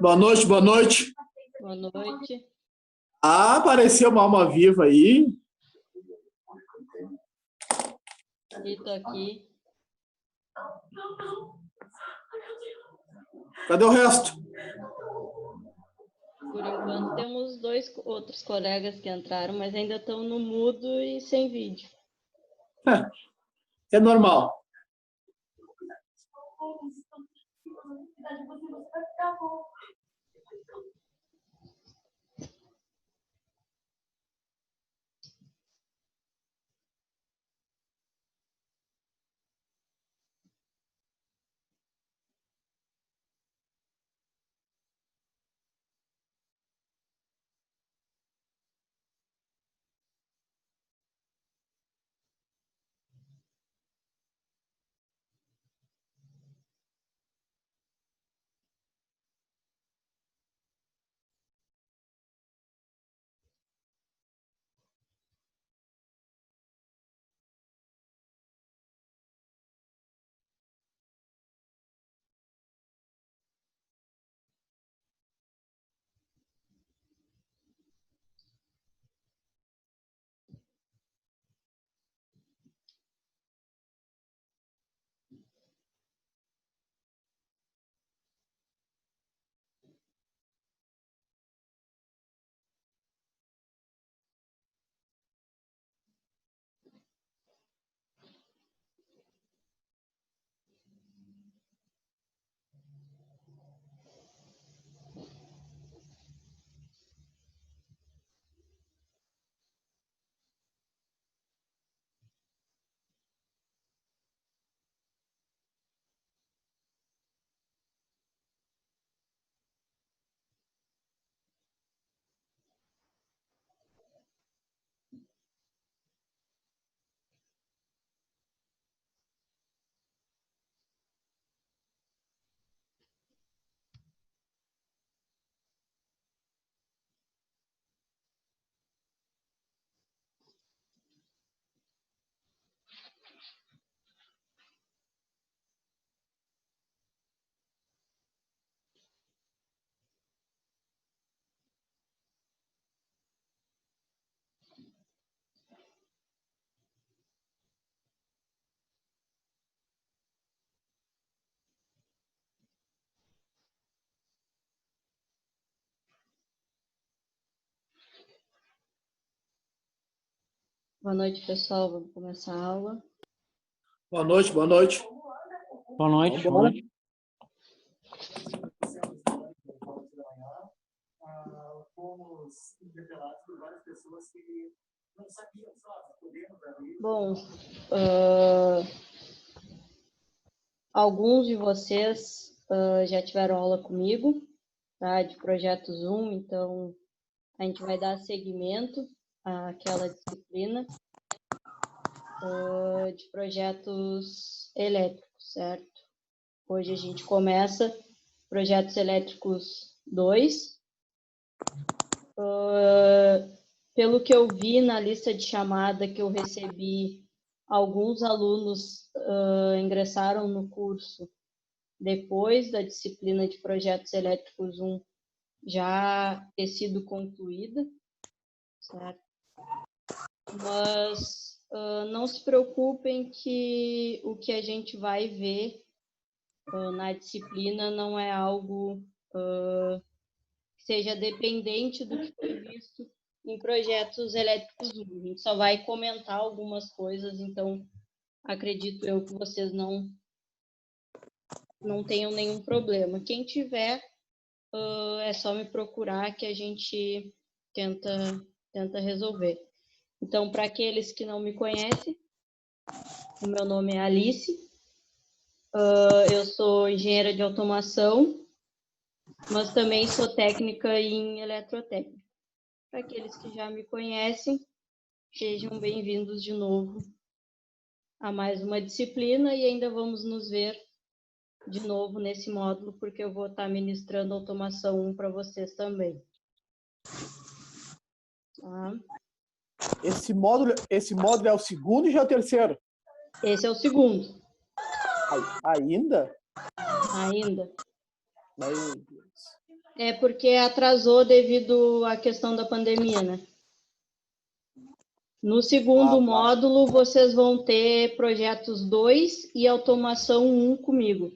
Boa noite, boa noite. Boa noite. Ah, apareceu uma alma viva aí. Estou aqui. Cadê o resto? Por enquanto temos dois outros colegas que entraram, mas ainda estão no mudo e sem vídeo. É normal. Boa noite, pessoal. Vamos começar a aula. Boa noite, boa noite. Boa noite. Boa noite. Bom, alguns de vocês já tiveram aula comigo, tá, de projeto Zoom, então a gente vai dar seguimento àquela disciplina de projetos elétricos, certo? Hoje a gente começa projetos elétricos 2. Pelo que eu vi na lista de chamada que eu recebi, alguns alunos ingressaram no curso depois da disciplina de projetos elétricos 1 já ter sido concluída, certo? Mas não se preocupem que o que a gente vai ver na disciplina não é algo que seja dependente do que foi visto em projetos elétricos 1. A gente só vai comentar algumas coisas, então acredito eu que vocês não tenham nenhum problema. Quem tiver, é só me procurar que a gente tenta resolver. Então, para aqueles que não me conhecem, o meu nome é Alice, eu sou engenheira de automação, mas também sou técnica em eletrotécnica. Para aqueles que já me conhecem, sejam bem-vindos de novo a mais uma disciplina e ainda vamos nos ver de novo nesse módulo, porque eu vou estar ministrando automação 1 para vocês também. Tá? Esse módulo é o segundo e já é o terceiro? Esse é o segundo. Ainda? Ainda. Meu Deus. É porque atrasou devido à questão da pandemia, né? No segundo módulo, vocês vão ter projetos 2 e automação 1 comigo.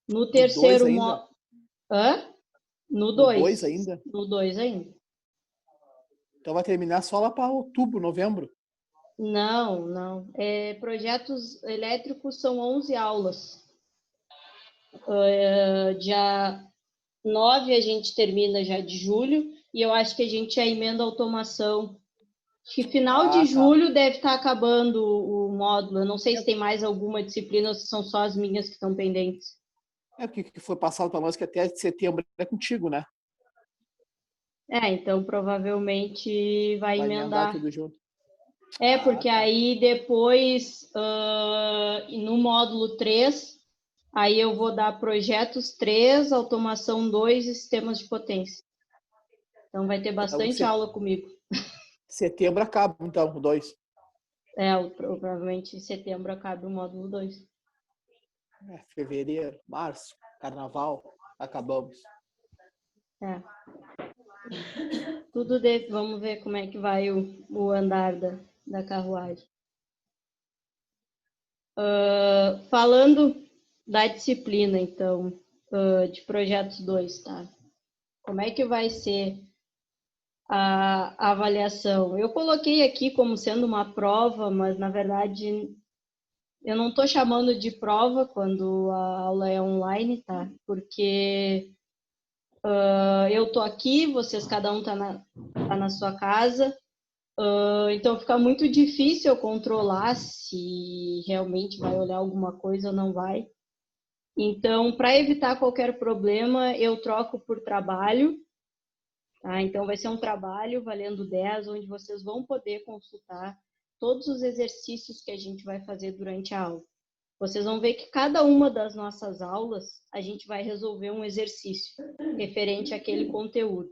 No terceiro módulo... No 2 ainda? No 2 ainda. Então vai terminar só lá para outubro, novembro? Não. Projetos elétricos são 11 aulas. Dia 9 a gente termina já de julho e eu acho que a gente já emenda a automação. Acho que final de julho deve estar acabando o módulo. Eu não sei se tem mais alguma disciplina ou se são só as minhas que estão pendentes. O que foi passado para nós que até setembro é contigo, né? Então provavelmente vai emendar tudo junto. Porque aí depois, no módulo 3, aí eu vou dar projetos 3, automação 2 e sistemas de potência. Então vai ter bastante aula comigo. Setembro acaba, então, o 2. Provavelmente em setembro acaba o módulo 2. Fevereiro, março, carnaval, acabamos. Vamos ver como é que vai o andar da carruagem. Falando da disciplina, então, de projetos 2, tá? Como é que vai ser a avaliação? Eu coloquei aqui como sendo uma prova, mas, na verdade, eu não estou chamando de prova quando a aula é online, tá? Porque eu estou aqui, vocês, cada um tá na sua casa, então fica muito difícil eu controlar se realmente vai olhar alguma coisa ou não vai. Então, para evitar qualquer problema, eu troco por trabalho. Tá? Então, vai ser um trabalho valendo 10, onde vocês vão poder consultar todos os exercícios que a gente vai fazer durante a aula. Vocês vão ver que cada uma das nossas aulas, a gente vai resolver um exercício referente àquele conteúdo,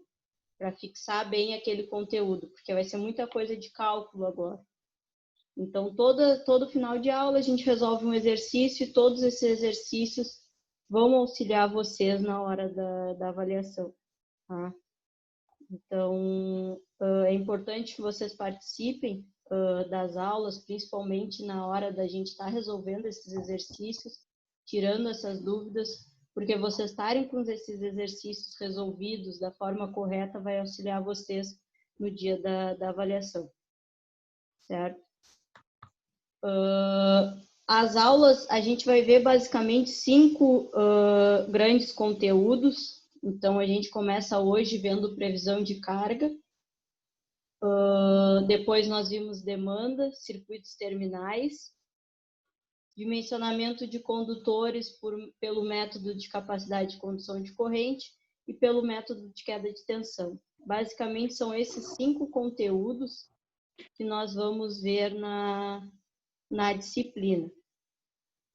para fixar bem aquele conteúdo, porque vai ser muita coisa de cálculo agora. Então, todo final de aula, a gente resolve um exercício e todos esses exercícios vão auxiliar vocês na hora da avaliação. Tá? Então, é importante que vocês participem das aulas, principalmente na hora da gente estar resolvendo esses exercícios, tirando essas dúvidas, porque vocês estarem com esses exercícios resolvidos da forma correta vai auxiliar vocês no dia da avaliação. Certo? As aulas, a gente vai ver basicamente 5 grandes conteúdos. Então, a gente começa hoje vendo previsão de carga. Depois nós vimos demanda, circuitos terminais, dimensionamento de condutores pelo método de capacidade de condução de corrente e pelo método de queda de tensão. Basicamente, são esses 5 conteúdos que nós vamos ver na disciplina.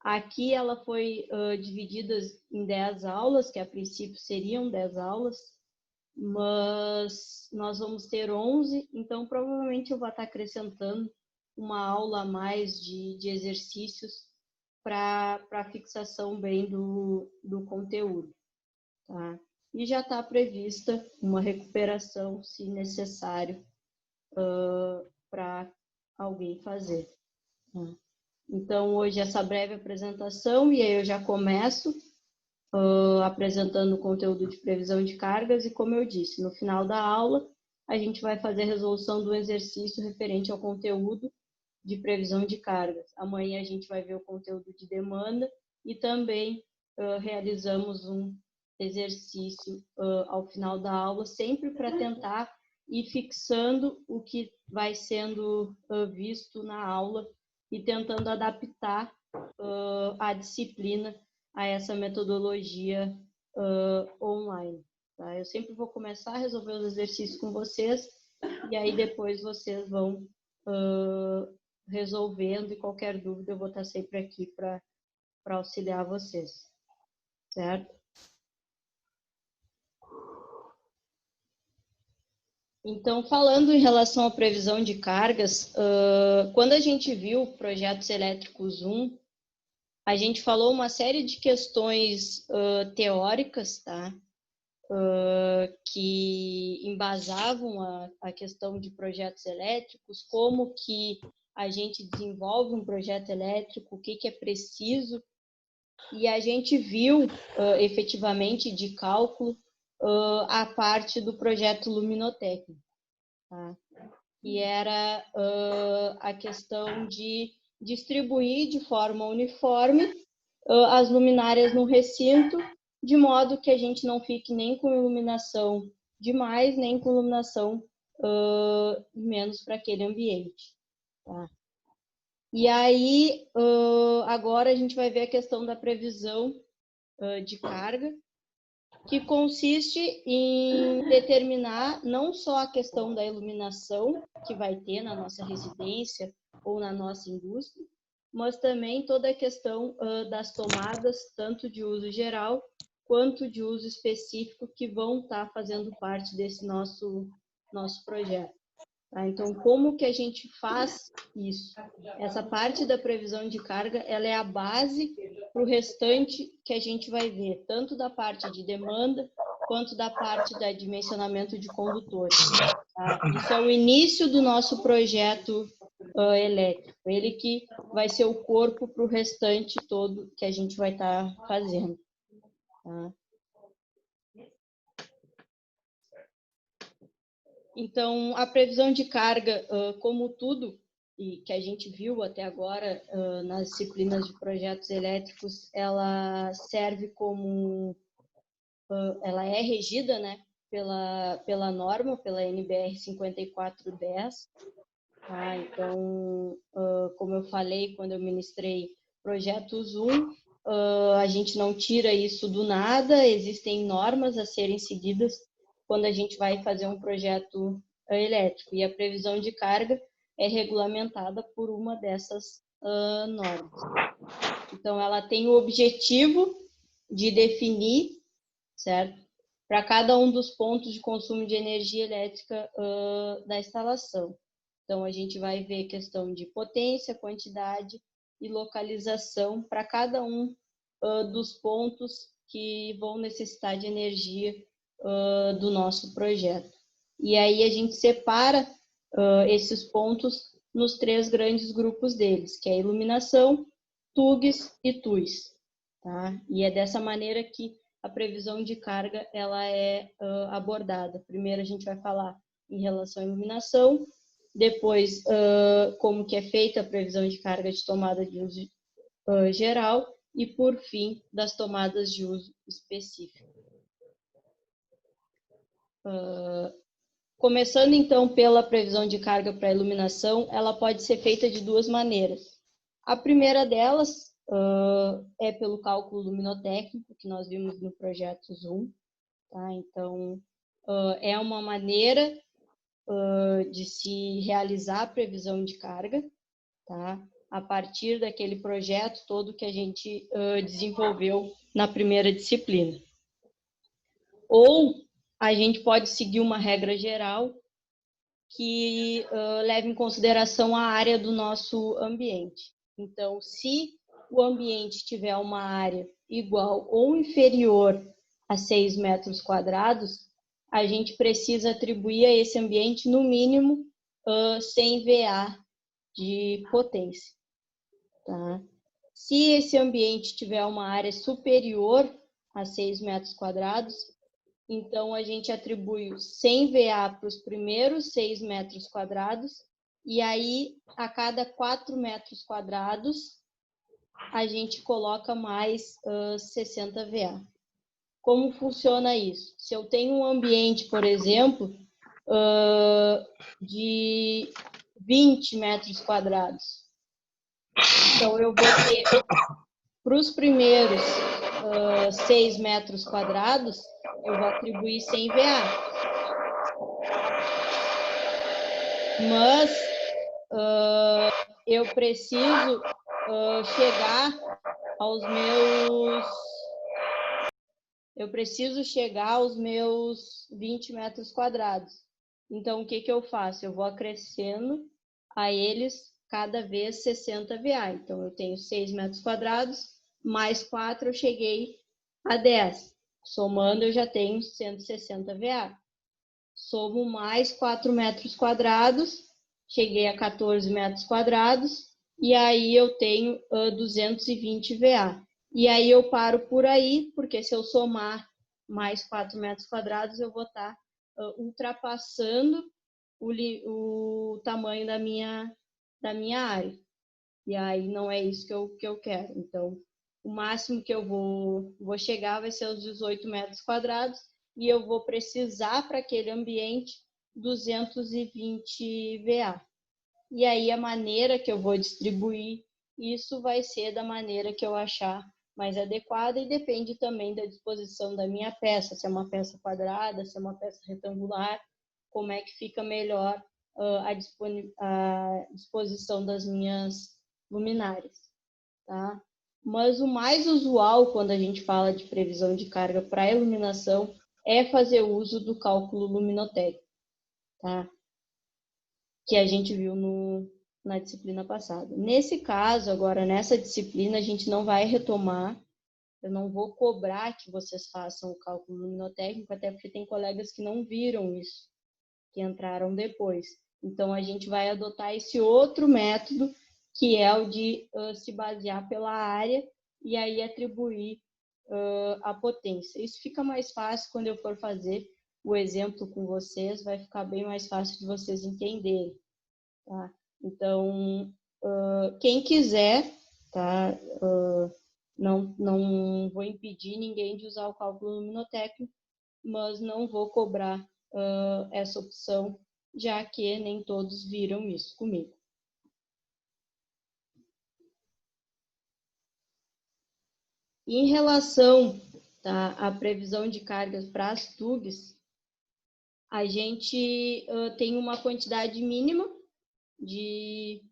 Aqui ela foi dividida em 10 aulas, que a princípio seriam 10 aulas, mas nós vamos ter 11, então provavelmente eu vou estar acrescentando uma aula a mais de exercícios para fixação bem do conteúdo. Tá? E já está prevista uma recuperação, se necessário, para alguém fazer. Tá? Então, hoje essa breve apresentação, e aí eu já começo apresentando o conteúdo de previsão de cargas, e como eu disse, no final da aula, a gente vai fazer a resolução do exercício referente ao conteúdo de previsão de cargas. Amanhã a gente vai ver o conteúdo de demanda e também realizamos um exercício ao final da aula, sempre para tentar ir fixando o que vai sendo visto na aula e tentando adaptar a disciplina a essa metodologia online. Tá? Eu sempre vou começar a resolver os exercícios com vocês e aí depois vocês vão resolvendo, e qualquer dúvida eu vou estar sempre aqui para auxiliar vocês. Certo? Então, falando em relação à previsão de cargas, quando a gente viu projetos elétricos 1, A gente falou uma série de questões teóricas, tá? Que embasavam a questão de projetos elétricos, como que a gente desenvolve um projeto elétrico, o que é preciso, e a gente viu efetivamente de cálculo a parte do projeto luminotécnico, tá? Que era a questão de distribuir de forma uniforme as luminárias no recinto, de modo que a gente não fique nem com iluminação demais, nem com iluminação menos para aquele ambiente. Tá? E aí, agora a gente vai ver a questão da previsão de carga, que consiste em determinar não só a questão da iluminação que vai ter na nossa residência ou na nossa indústria, mas também toda a questão das tomadas, tanto de uso geral quanto de uso específico, que vão estar fazendo parte desse nosso projeto. Tá? Então, como que a gente faz isso? Essa parte da previsão de carga, ela é a base para o restante que a gente vai ver, tanto da parte de demanda, quanto da parte da dimensionamento de condutores. Tá? Isso é o início do nosso projeto elétrico, ele que vai ser o corpo para o restante todo que a gente vai estar fazendo. Tá? Então, a previsão de carga, como tudo e que a gente viu até agora nas disciplinas de projetos elétricos, ela serve como, ela é regida, né, pela norma, pela NBR 5410. Tá? Então, como eu falei quando eu ministrei projetos 1, a gente não tira isso do nada, existem normas a serem seguidas quando a gente vai fazer um projeto elétrico, e a previsão de carga é regulamentada por uma dessas normas. Então, ela tem o objetivo de definir, certo? Para cada um dos pontos de consumo de energia elétrica da instalação. Então, a gente vai ver questão de potência, quantidade e localização para cada um dos pontos que vão necessitar de energia do nosso projeto. E aí a gente separa esses pontos nos 3 grandes grupos deles, que é iluminação, TUGs e TUIs. Tá? E é dessa maneira que a previsão de carga ela é abordada. Primeiro a gente vai falar em relação à iluminação, depois como que é feita a previsão de carga de tomada de uso geral e, por fim, das tomadas de uso específico. Começando, então, pela previsão de carga para iluminação, ela pode ser feita de 2 maneiras. A primeira delas é pelo cálculo luminotécnico, que nós vimos no projeto Zoom. Tá? Então, é uma maneira de se realizar a previsão de carga, tá? A partir daquele projeto todo que a gente desenvolveu na primeira disciplina. Ou a gente pode seguir uma regra geral que leva em consideração a área do nosso ambiente. Então, se o ambiente tiver uma área igual ou inferior a 6 metros quadrados, a gente precisa atribuir a esse ambiente, no mínimo, 100 VA de potência. Tá? Se esse ambiente tiver uma área superior a 6 metros quadrados, então a gente atribui 100 VA para os primeiros 6 metros quadrados, e aí a cada 4 metros quadrados a gente coloca mais 60 VA. Como funciona isso? Se eu tenho um ambiente, por exemplo, de 20 metros quadrados, então eu vou ter, para os primeiros 6 metros quadrados, eu vou atribuir 100 VA. Mas eu preciso chegar aos meus 20 metros quadrados. Então, o que eu faço? Eu vou acrescendo a eles cada vez 60 VA. Então, eu tenho 6 metros quadrados, mais 4 eu cheguei a 10. Somando, eu já tenho 160 VA. Somo mais 4 metros quadrados, cheguei a 14 metros quadrados, e aí eu tenho 220 VA. E aí eu paro por aí, porque se eu somar mais 4 metros quadrados, eu vou estar ultrapassando o tamanho da minha área. E aí não é isso que eu quero. Então, o máximo que eu vou chegar vai ser os 18 metros quadrados e eu vou precisar para aquele ambiente 220 VA. E aí a maneira que eu vou distribuir isso vai ser da maneira que eu achar mais adequada e depende também da disposição da minha peça, se é uma peça quadrada, se é uma peça retangular, como é que fica melhor a disposição das minhas luminárias, tá? Mas o mais usual quando a gente fala de previsão de carga para iluminação é fazer uso do cálculo luminotécnico, tá? Que a gente viu na disciplina passada. Nesse caso, agora, nessa disciplina, a gente não vai retomar, eu não vou cobrar que vocês façam o cálculo luminotécnico, até porque tem colegas que não viram isso, que entraram depois. Então, a gente vai adotar esse outro método, que é o de se basear pela área e aí atribuir a potência. Isso fica mais fácil quando eu for fazer o exemplo com vocês, vai ficar bem mais fácil de vocês entenderem. Tá? Então, quem quiser, tá? Não vou impedir ninguém de usar o cálculo luminotécnico, mas não vou cobrar essa opção, já que nem todos viram isso comigo. Em relação, tá, à previsão de cargas para as TUGs, a gente tem uma quantidade mínima de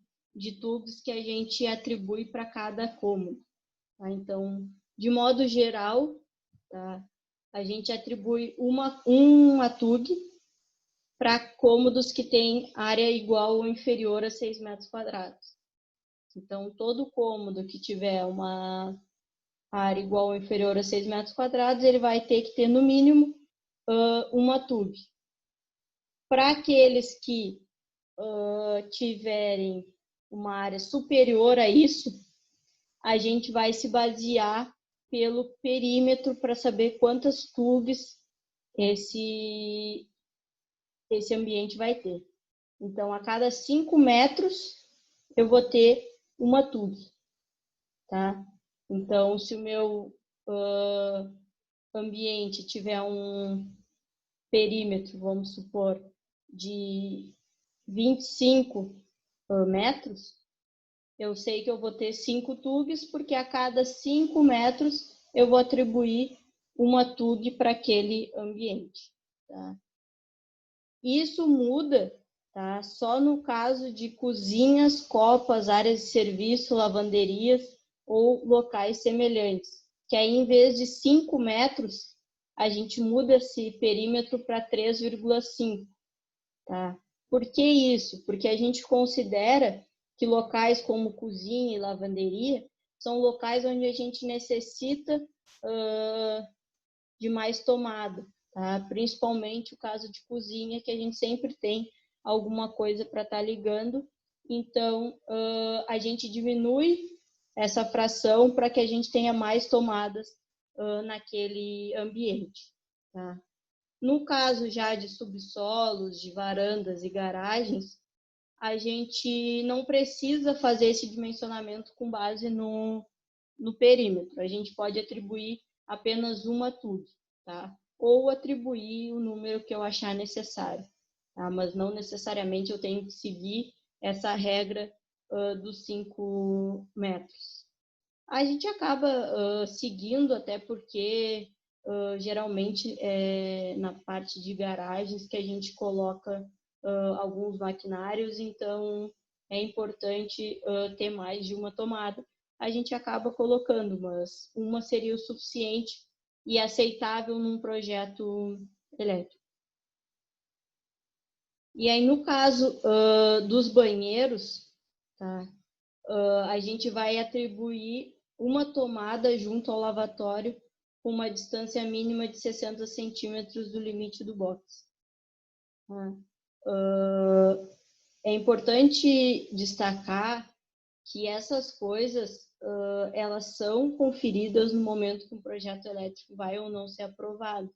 TUGs que a gente atribui para cada cômodo. Tá? Então, de modo geral, tá, a gente atribui uma TUG para cômodos que têm área igual ou inferior a 6 metros quadrados. Então, todo cômodo que tiver uma área igual ou inferior a 6 metros quadrados, ele vai ter que ter, no mínimo, uma TUG. Para aqueles que tiverem uma área superior a isso, a gente vai se basear pelo perímetro para saber quantas TUGs esse ambiente vai ter. Então, a cada 5 metros, eu vou ter uma TUG. Tá? Então, se o meu ambiente tiver um perímetro, vamos supor, de 25 metros, eu sei que eu vou ter 5 TUGs, porque a cada 5 metros eu vou atribuir uma TUG para aquele ambiente. Tá? Isso muda, tá, só no caso de cozinhas, copas, áreas de serviço, lavanderias ou locais semelhantes, que aí em vez de 5 metros, a gente muda esse perímetro para 3,5. Tá? Por que isso? Porque a gente considera que locais como cozinha e lavanderia são locais onde a gente necessita de mais tomada, tá? Principalmente o caso de cozinha, que a gente sempre tem alguma coisa para estar ligando. Então, a gente diminui essa fração para que a gente tenha mais tomadas naquele ambiente. Tá? No caso já de subsolos, de varandas e garagens, a gente não precisa fazer esse dimensionamento com base no perímetro. A gente pode atribuir apenas uma TUG, tá? Ou atribuir o número que eu achar necessário, tá? Mas não necessariamente eu tenho que seguir essa regra dos 5 metros. A gente acaba seguindo, até porque geralmente é na parte de garagens que a gente coloca alguns maquinários, então é importante ter mais de uma tomada. A gente acaba colocando, mas uma seria o suficiente e aceitável num projeto elétrico. E aí, no caso dos banheiros, tá? A gente vai atribuir uma tomada junto ao lavatório com uma distância mínima de 60 centímetros do limite do box. Tá? É importante destacar que essas coisas elas são conferidas no momento que um projeto elétrico vai ou não ser aprovado.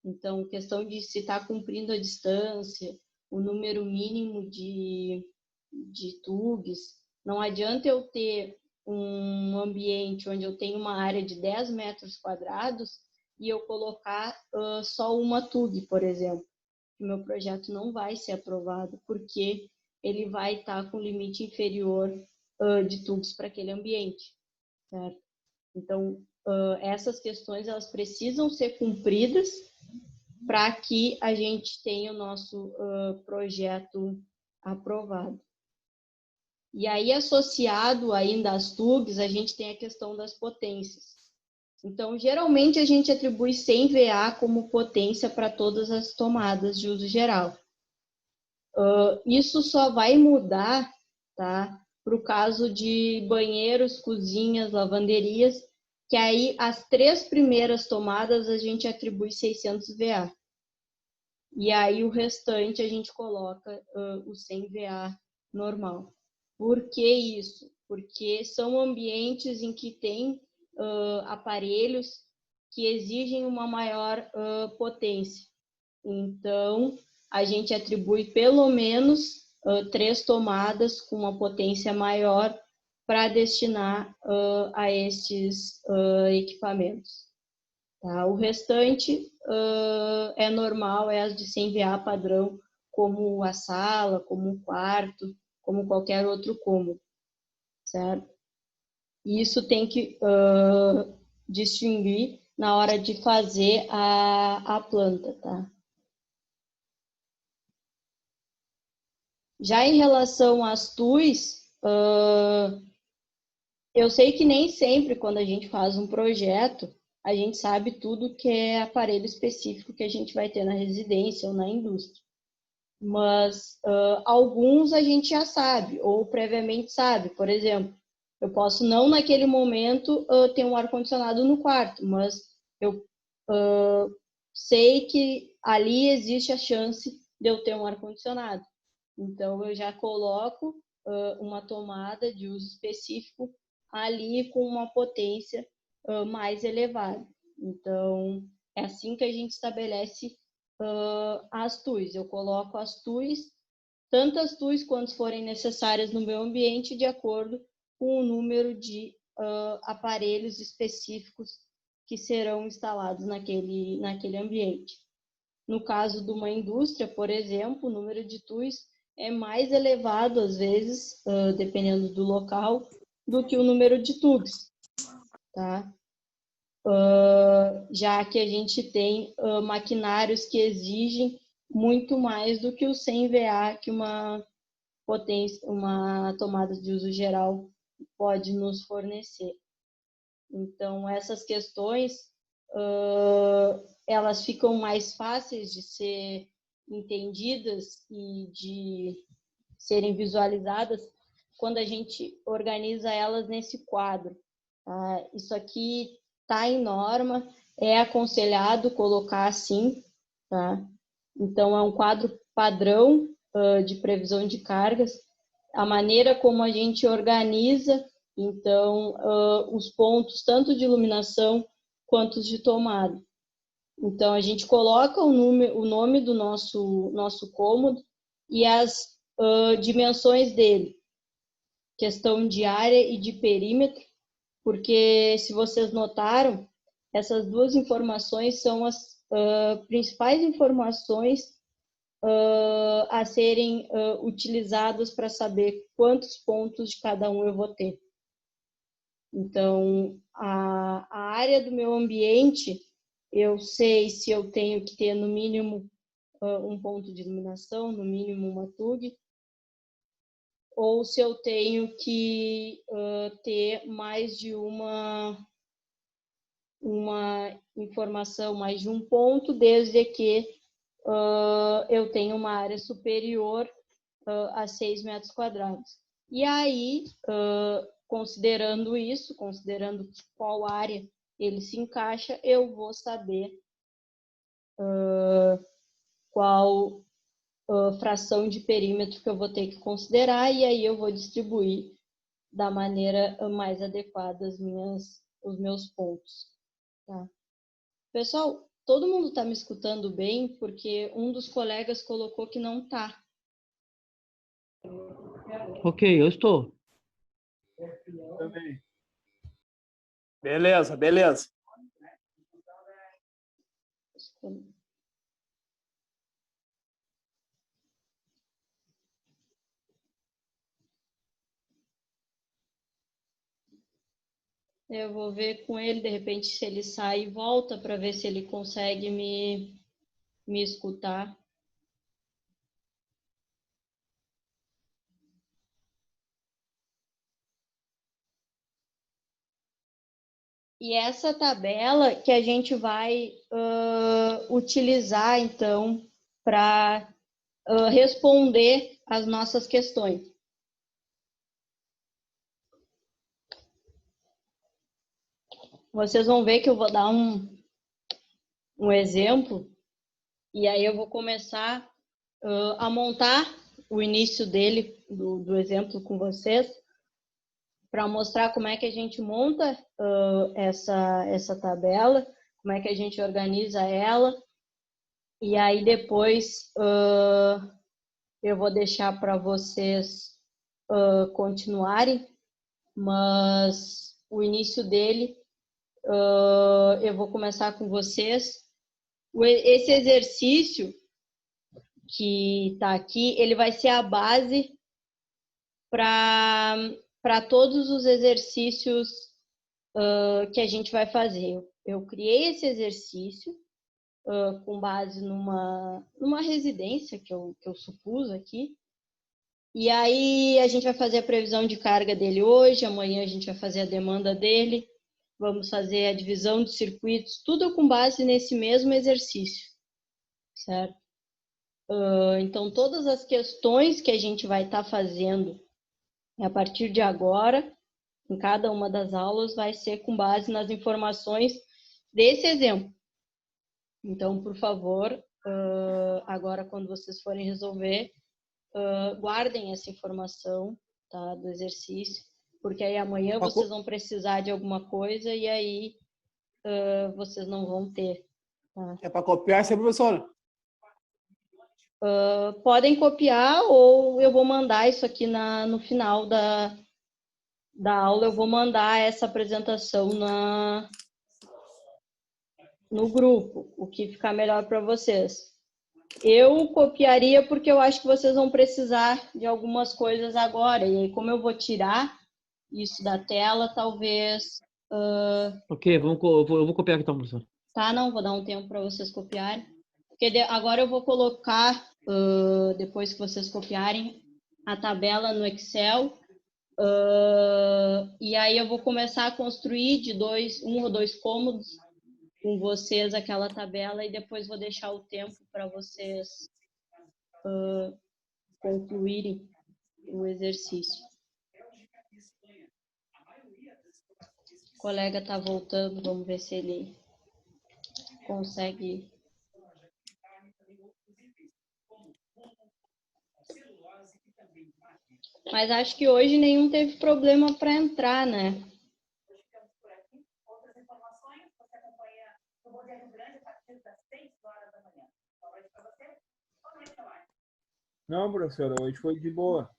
Então, questão de se está cumprindo a distância, o número mínimo de tubos, não adianta eu ter um ambiente onde eu tenho uma área de 10 metros quadrados e eu colocar só uma tub, por exemplo. O meu projeto não vai ser aprovado, porque ele vai estar com limite inferior de tubos para aquele ambiente, certo? Então, essas questões elas precisam ser cumpridas para que a gente tenha o nosso projeto aprovado. E aí, associado ainda às tubes, a gente tem a questão das potências. Então, geralmente, a gente atribui 100 VA como potência para todas as tomadas de uso geral. Isso só vai mudar, tá, para o caso de banheiros, cozinhas, lavanderias, que aí as 3 primeiras tomadas a gente atribui 600 VA. E aí o restante a gente coloca o 100 VA normal. Por que isso? Porque são ambientes em que tem aparelhos que exigem uma maior potência. Então, a gente atribui pelo menos 3 tomadas com uma potência maior para destinar a estes equipamentos. Tá? O restante é normal, é as de 100 VA padrão, como a sala, como o quarto, como qualquer outro cômodo, certo? E isso tem que distinguir na hora de fazer a planta, tá? Já em relação às TUIs, eu sei que nem sempre quando a gente faz um projeto, a gente sabe tudo que é aparelho específico que a gente vai ter na residência ou na indústria. Mas alguns a gente já sabe, ou previamente sabe. Por exemplo, eu posso não naquele momento ter um ar-condicionado no quarto, mas eu sei que ali existe a chance de eu ter um ar-condicionado. Então, eu já coloco uma tomada de uso específico ali com uma potência mais elevada. Então, é assim que a gente estabelece as TUIs. Eu coloco as TUIs, tantas TUIs quantas forem necessárias no meu ambiente, de acordo com o número de aparelhos específicos que serão instalados naquele ambiente. No caso de uma indústria, por exemplo, o número de TUIs é mais elevado, às vezes, dependendo do local, do que o número de tubos, tá? Já que a gente tem maquinários que exigem muito mais do que o 100 VA que uma tomada de uso geral pode nos fornecer. Então, essas questões, elas ficam mais fáceis de ser entendidas e de serem visualizadas quando a gente organiza elas nesse quadro. Tá? Isso aqui está em norma, é aconselhado colocar assim, tá? Então, é um quadro padrão de previsão de cargas, a maneira como a gente organiza, então, os pontos tanto de iluminação quanto de tomada. Então, a gente coloca o nome do nosso cômodo e as dimensões dele, questão de área e de perímetro, porque, se vocês notaram, essas duas informações são as principais informações a serem utilizadas para saber quantos pontos de cada um eu vou ter. Então, a área do meu ambiente, eu sei se eu tenho que ter no mínimo um ponto de iluminação, no mínimo uma TUG, ou se eu tenho que ter mais de uma informação, mais de um ponto, desde que eu tenha uma área superior a 6 metros quadrados. E aí, considerando isso, considerando qual área ele se encaixa, eu vou saber qual fração de perímetro que eu vou ter que considerar, e aí eu vou distribuir da maneira mais adequada os meus pontos. Tá? Pessoal, todo mundo está me escutando bem? Porque um dos colegas colocou que não está. Ok, eu estou. Também. Beleza, beleza. Eu vou ver com ele, de repente, se ele sai e volta, para ver se ele consegue me escutar. E essa tabela que a gente vai utilizar, então, para responder as nossas questões. Vocês vão ver que eu vou dar um exemplo, e aí eu vou começar a montar o início dele, do exemplo com vocês, para mostrar como é que a gente monta essa tabela, como é que a gente organiza ela, e aí depois eu vou deixar para vocês continuarem, mas o início dele eu vou começar com vocês. Esse exercício que está aqui, ele vai ser a base para todos os exercícios que a gente vai fazer. Eu criei esse exercício com base numa residência que eu supus aqui. E aí a gente vai fazer a previsão de carga dele hoje, amanhã a gente vai fazer a demanda dele, vamos fazer a divisão de circuitos, tudo com base nesse mesmo exercício, certo? Então, todas as questões que a gente vai estar fazendo a partir de agora, em cada uma das aulas, vai ser com base nas informações desse exemplo. Então, por favor, agora quando vocês forem resolver, guardem essa informação, tá, do exercício, porque aí amanhã vocês vão precisar de alguma coisa e aí vocês não vão ter. Tá? É para copiar essa, professora? Podem copiar ou eu vou mandar isso aqui no final da aula, eu vou mandar essa apresentação no grupo, o que ficar melhor para vocês. Eu copiaria porque eu acho que vocês vão precisar de algumas coisas agora, e aí como eu vou tirar isso da tela, talvez... Ok, eu vou copiar aqui então, professor. Tá, não, vou dar um tempo para vocês copiarem. Porque agora eu vou colocar, depois que vocês copiarem, a tabela no Excel. E aí eu vou começar a construir de um ou dois cômodos com vocês aquela tabela e depois vou deixar o tempo para vocês concluírem o exercício. O colega está voltando, vamos ver se ele consegue. Mas acho que hoje nenhum teve problema para entrar, né? Não, professora, hoje foi de boa.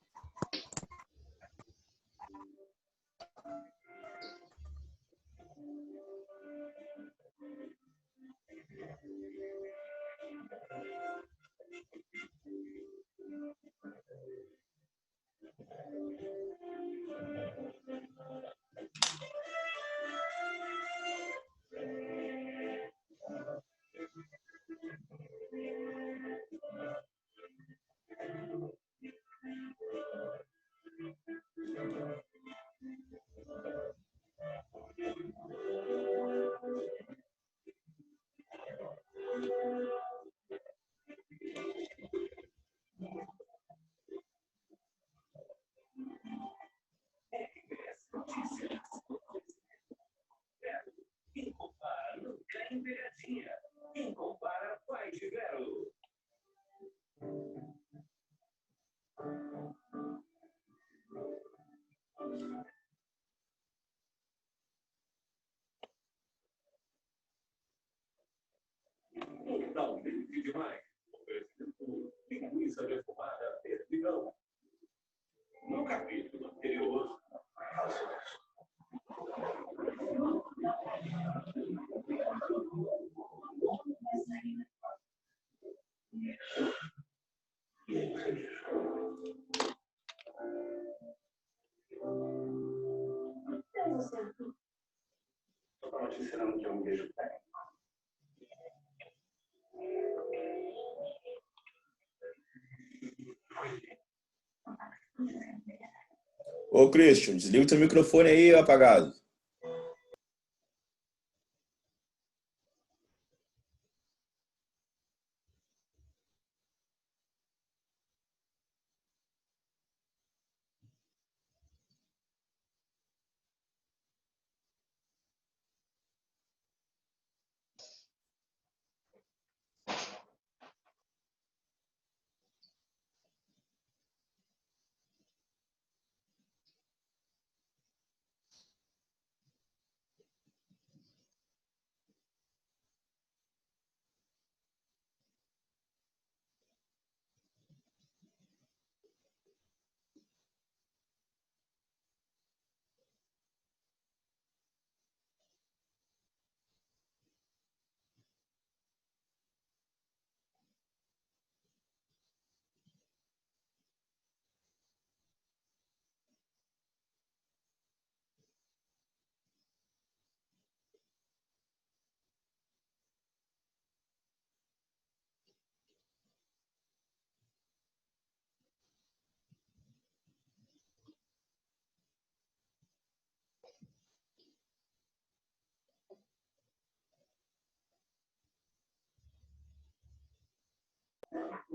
Ô, Christian, desliga o teu microfone aí, apagado.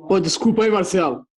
Pô, desculpa aí, Marcelo.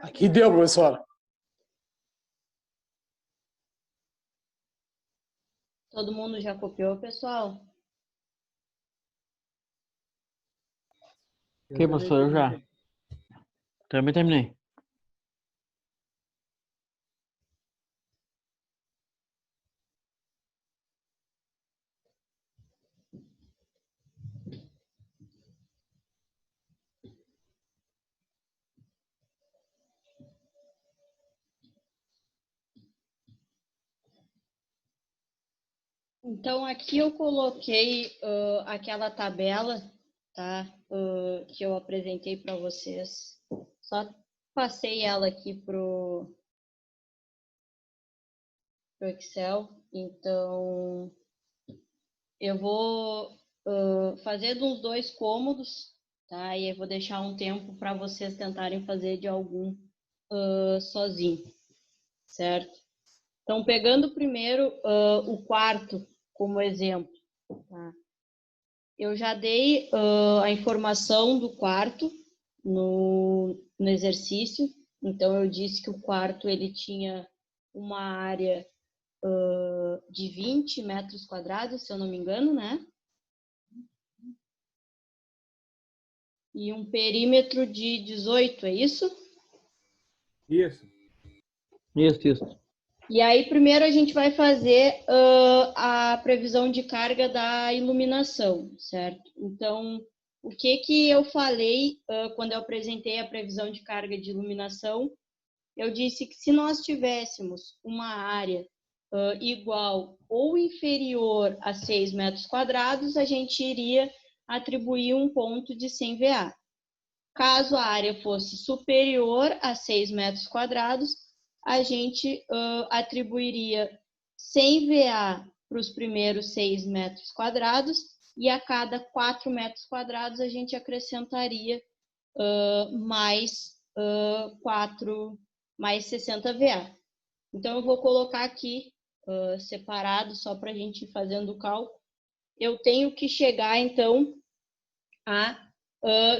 Aqui deu, professor. Todo mundo já copiou, pessoal? Ok, professor, eu já. Também terminei. Então, aqui eu coloquei aquela tabela, tá? Que eu apresentei para vocês. Só passei ela aqui pro Excel. Então, eu vou fazer dos 2 cômodos, tá? E eu vou deixar um tempo para vocês tentarem fazer de algum sozinho, certo? Então, pegando primeiro o quarto como exemplo, tá? Eu já dei a informação do quarto no exercício. Então, eu disse que o quarto ele tinha uma área de 20 metros quadrados, se eu não me engano, né? E um perímetro de 18, é isso? Isso. Isso. E aí, primeiro a gente vai fazer a previsão de carga da iluminação, certo? Então, o que eu falei quando eu apresentei a previsão de carga de iluminação? Eu disse que se nós tivéssemos uma área igual ou inferior a 6 metros quadrados, a gente iria atribuir um ponto de 100 VA. Caso a área fosse superior a 6 metros quadrados, a gente atribuiria 100 VA para os primeiros 6 metros quadrados e a cada 4 metros quadrados a gente acrescentaria mais 60 VA. Então, eu vou colocar aqui separado só para a gente ir fazendo o cálculo. Eu tenho que chegar, então, a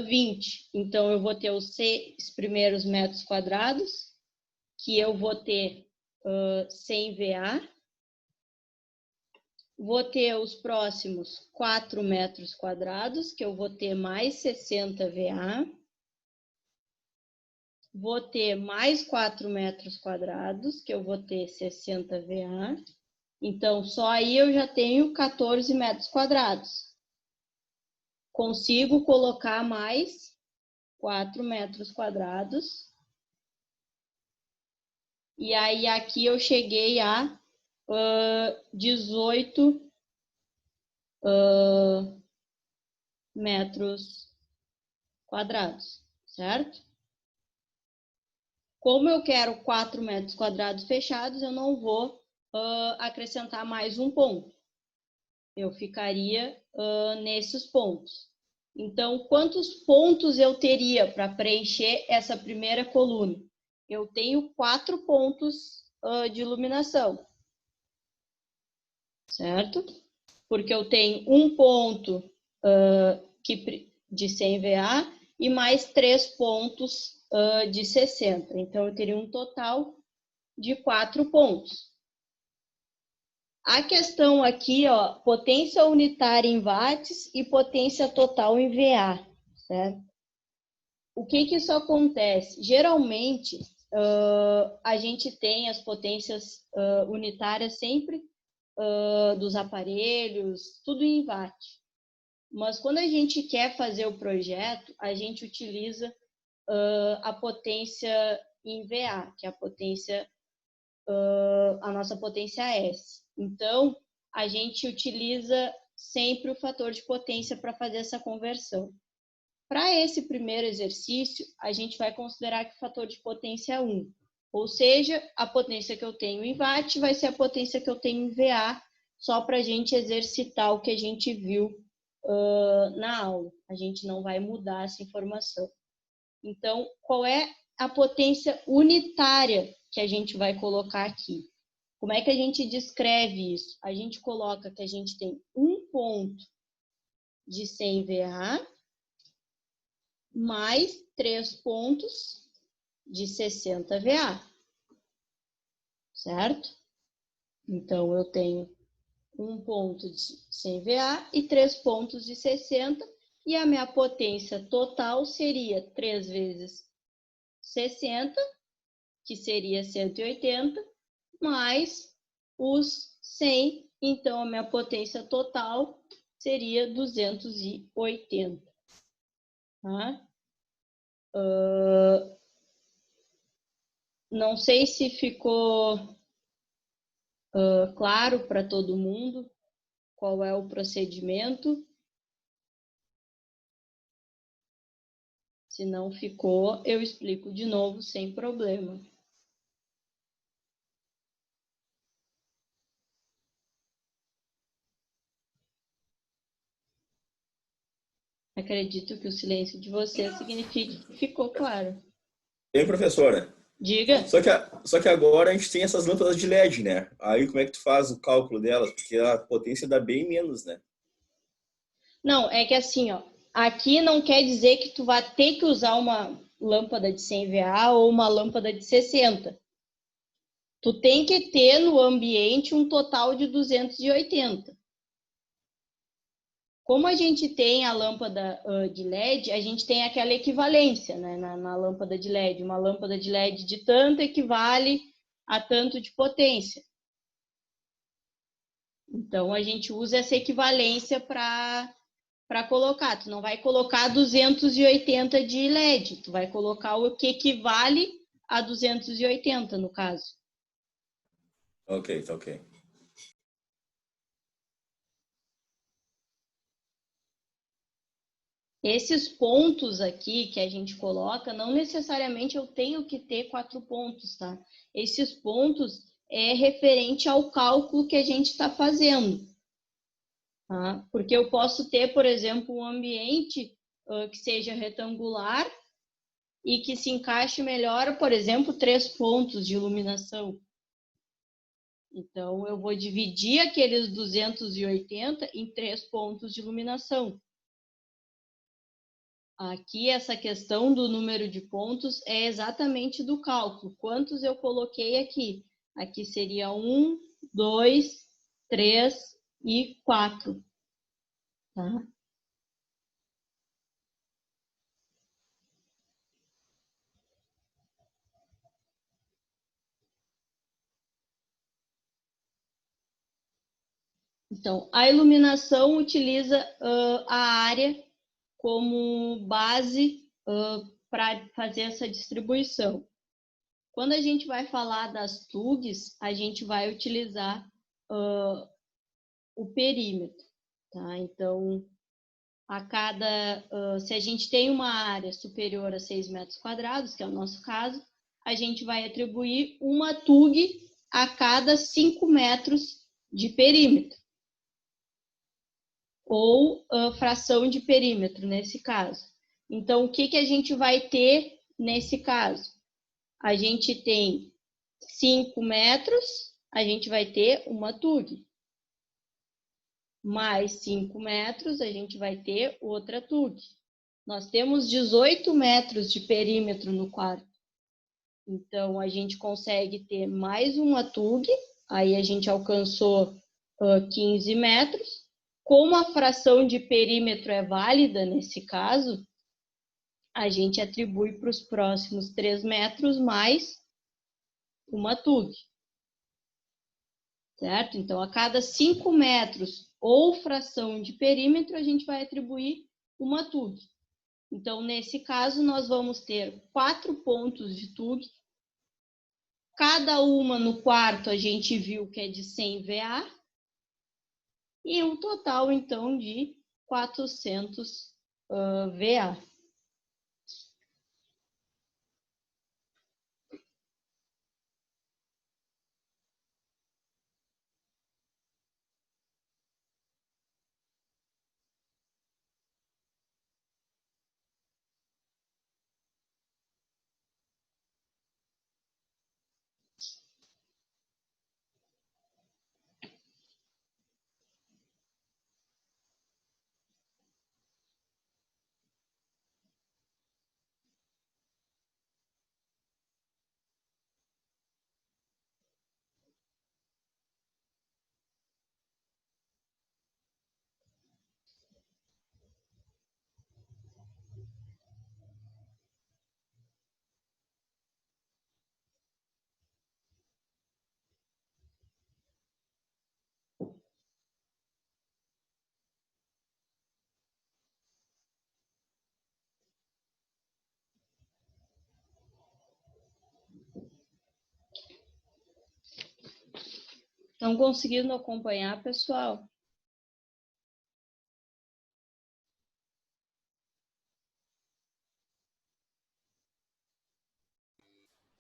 20. Então, eu vou ter os 6 primeiros metros quadrados, que eu vou ter 100 VA. Vou ter os próximos 4 metros quadrados, que eu vou ter mais 60 VA. Vou ter mais 4 metros quadrados, que eu vou ter 60 VA. Então, só aí eu já tenho 14 metros quadrados. Consigo colocar mais 4 metros quadrados. E aí, aqui eu cheguei a 18 metros quadrados, certo? Como eu quero 4 metros quadrados fechados, eu não vou acrescentar mais um ponto. Eu ficaria nesses pontos. Então, quantos pontos eu teria para preencher essa primeira coluna? Eu tenho 4 pontos de iluminação, certo? Porque eu tenho um ponto de 100 VA e mais 3 pontos de 60. Então, eu teria um total de 4 pontos. A questão aqui, ó, potência unitária em watts e potência total em VA, certo? O que isso acontece? Geralmente, a gente tem as potências unitárias sempre dos aparelhos, tudo em watt. Mas quando a gente quer fazer o projeto, a gente utiliza a potência em VA, que é a nossa potência S. Então, a gente utiliza sempre o fator de potência para fazer essa conversão. Para esse primeiro exercício, a gente vai considerar que o fator de potência é 1. Ou seja, a potência que eu tenho em watt vai ser a potência que eu tenho em VA, só para a gente exercitar o que a gente viu na aula. A gente não vai mudar essa informação. Então, qual é a potência unitária que a gente vai colocar aqui? Como é que a gente descreve isso? A gente coloca que a gente tem um ponto de 100 VA mais 3 pontos de 60 VA, certo? Então, eu tenho um ponto de 100 VA e 3 pontos de 60, e a minha potência total seria 3 vezes 60, que seria 180, mais os 100, então a minha potência total seria 280. Tá? Não sei se ficou claro para todo mundo. qual é o procedimento. Se não ficou, eu explico de novo sem problema. Acredito que o silêncio de você significa que ficou claro. Ei, professora. Diga. Só que agora a gente tem essas lâmpadas de LED, né? Aí como é que tu faz o cálculo delas? Porque a potência dá bem menos, né? Não, é que assim, ó, aqui não quer dizer que tu vai ter que usar uma lâmpada de 100 VA ou uma lâmpada de 60. Tu tem que ter no ambiente um total de 280. Como a gente tem a lâmpada de LED, a gente tem aquela equivalência, né, na lâmpada de LED. Uma lâmpada de LED de tanto equivale a tanto de potência. Então, a gente usa essa equivalência para colocar. Tu não vai colocar 280 de LED, tu vai colocar o que equivale a 280, no caso. Ok, tá ok. Esses pontos aqui que a gente coloca, não necessariamente eu tenho que ter 4 pontos, tá? Esses pontos é referente ao cálculo que a gente está fazendo. Tá? Porque eu posso ter, por exemplo, um ambiente que seja retangular e que se encaixe melhor, por exemplo, 3 pontos de iluminação. Então, eu vou dividir aqueles 280 em 3 pontos de iluminação. Aqui, essa questão do número de pontos é exatamente do cálculo. Quantos eu coloquei aqui? Aqui seria 1, 2, 3 e 4. Tá? Então, a iluminação utiliza a área como base para fazer essa distribuição. Quando a gente vai falar das TUGs, a gente vai utilizar o perímetro. Tá? Então, se a gente tem uma área superior a 6 metros quadrados, que é o nosso caso, a gente vai atribuir uma TUG a cada 5 metros de perímetro. Ou fração de perímetro, nesse caso. Então, o que a gente vai ter nesse caso? A gente tem 5 metros, a gente vai ter uma TUG. Mais 5 metros, a gente vai ter outra TUG. Nós temos 18 metros de perímetro no quarto. Então, a gente consegue ter mais uma TUG, aí a gente alcançou 15 metros. Como a fração de perímetro é válida nesse caso, a gente atribui para os próximos 3 metros mais uma TUG. Certo? Então, a cada 5 metros ou fração de perímetro, a gente vai atribuir uma TUG. Então, nesse caso, nós vamos ter 4 pontos de TUG. Cada uma no quarto a gente viu que é de 100 VA. E um total, então, de 400 VA. Estão conseguindo acompanhar, pessoal?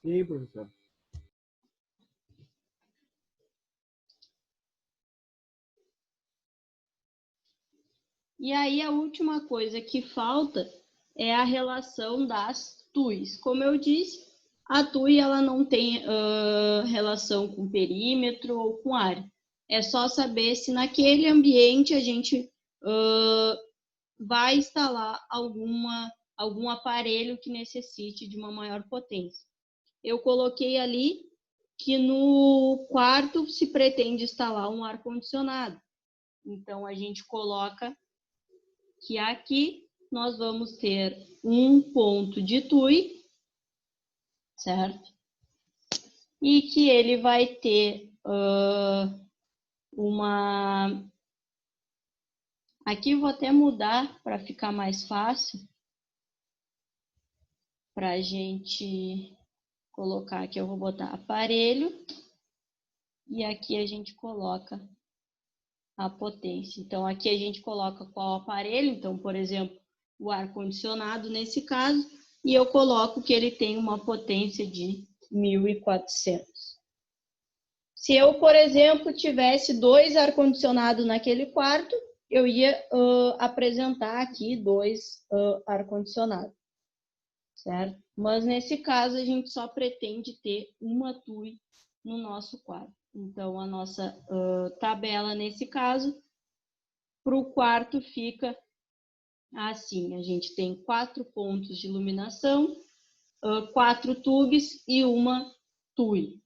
Sim, professor. E aí a última coisa que falta é a relação das TUIs. Como eu disse, a TUI ela não tem relação com perímetro ou com área. É só saber se naquele ambiente a gente vai instalar algum aparelho que necessite de uma maior potência. Eu coloquei ali que no quarto se pretende instalar um ar-condicionado. Então, a gente coloca que aqui nós vamos ter um ponto de TUI, certo? E que ele vai ter uma... Aqui eu vou até mudar para ficar mais fácil, para a gente colocar aqui, eu vou botar aparelho, e aqui a gente coloca a potência. Então, aqui a gente coloca qual aparelho, então, por exemplo, o ar-condicionado nesse caso, e eu coloco que ele tem uma potência de 1.400. Se eu, por exemplo, tivesse 2 ar-condicionados naquele quarto, eu ia apresentar aqui 2 ar-condicionados, certo? Mas nesse caso, a gente só pretende ter uma TUI no nosso quarto. Então, a nossa tabela, nesse caso, para o quarto fica assim. A gente tem 4 pontos de iluminação, 4 tubes e uma TUI.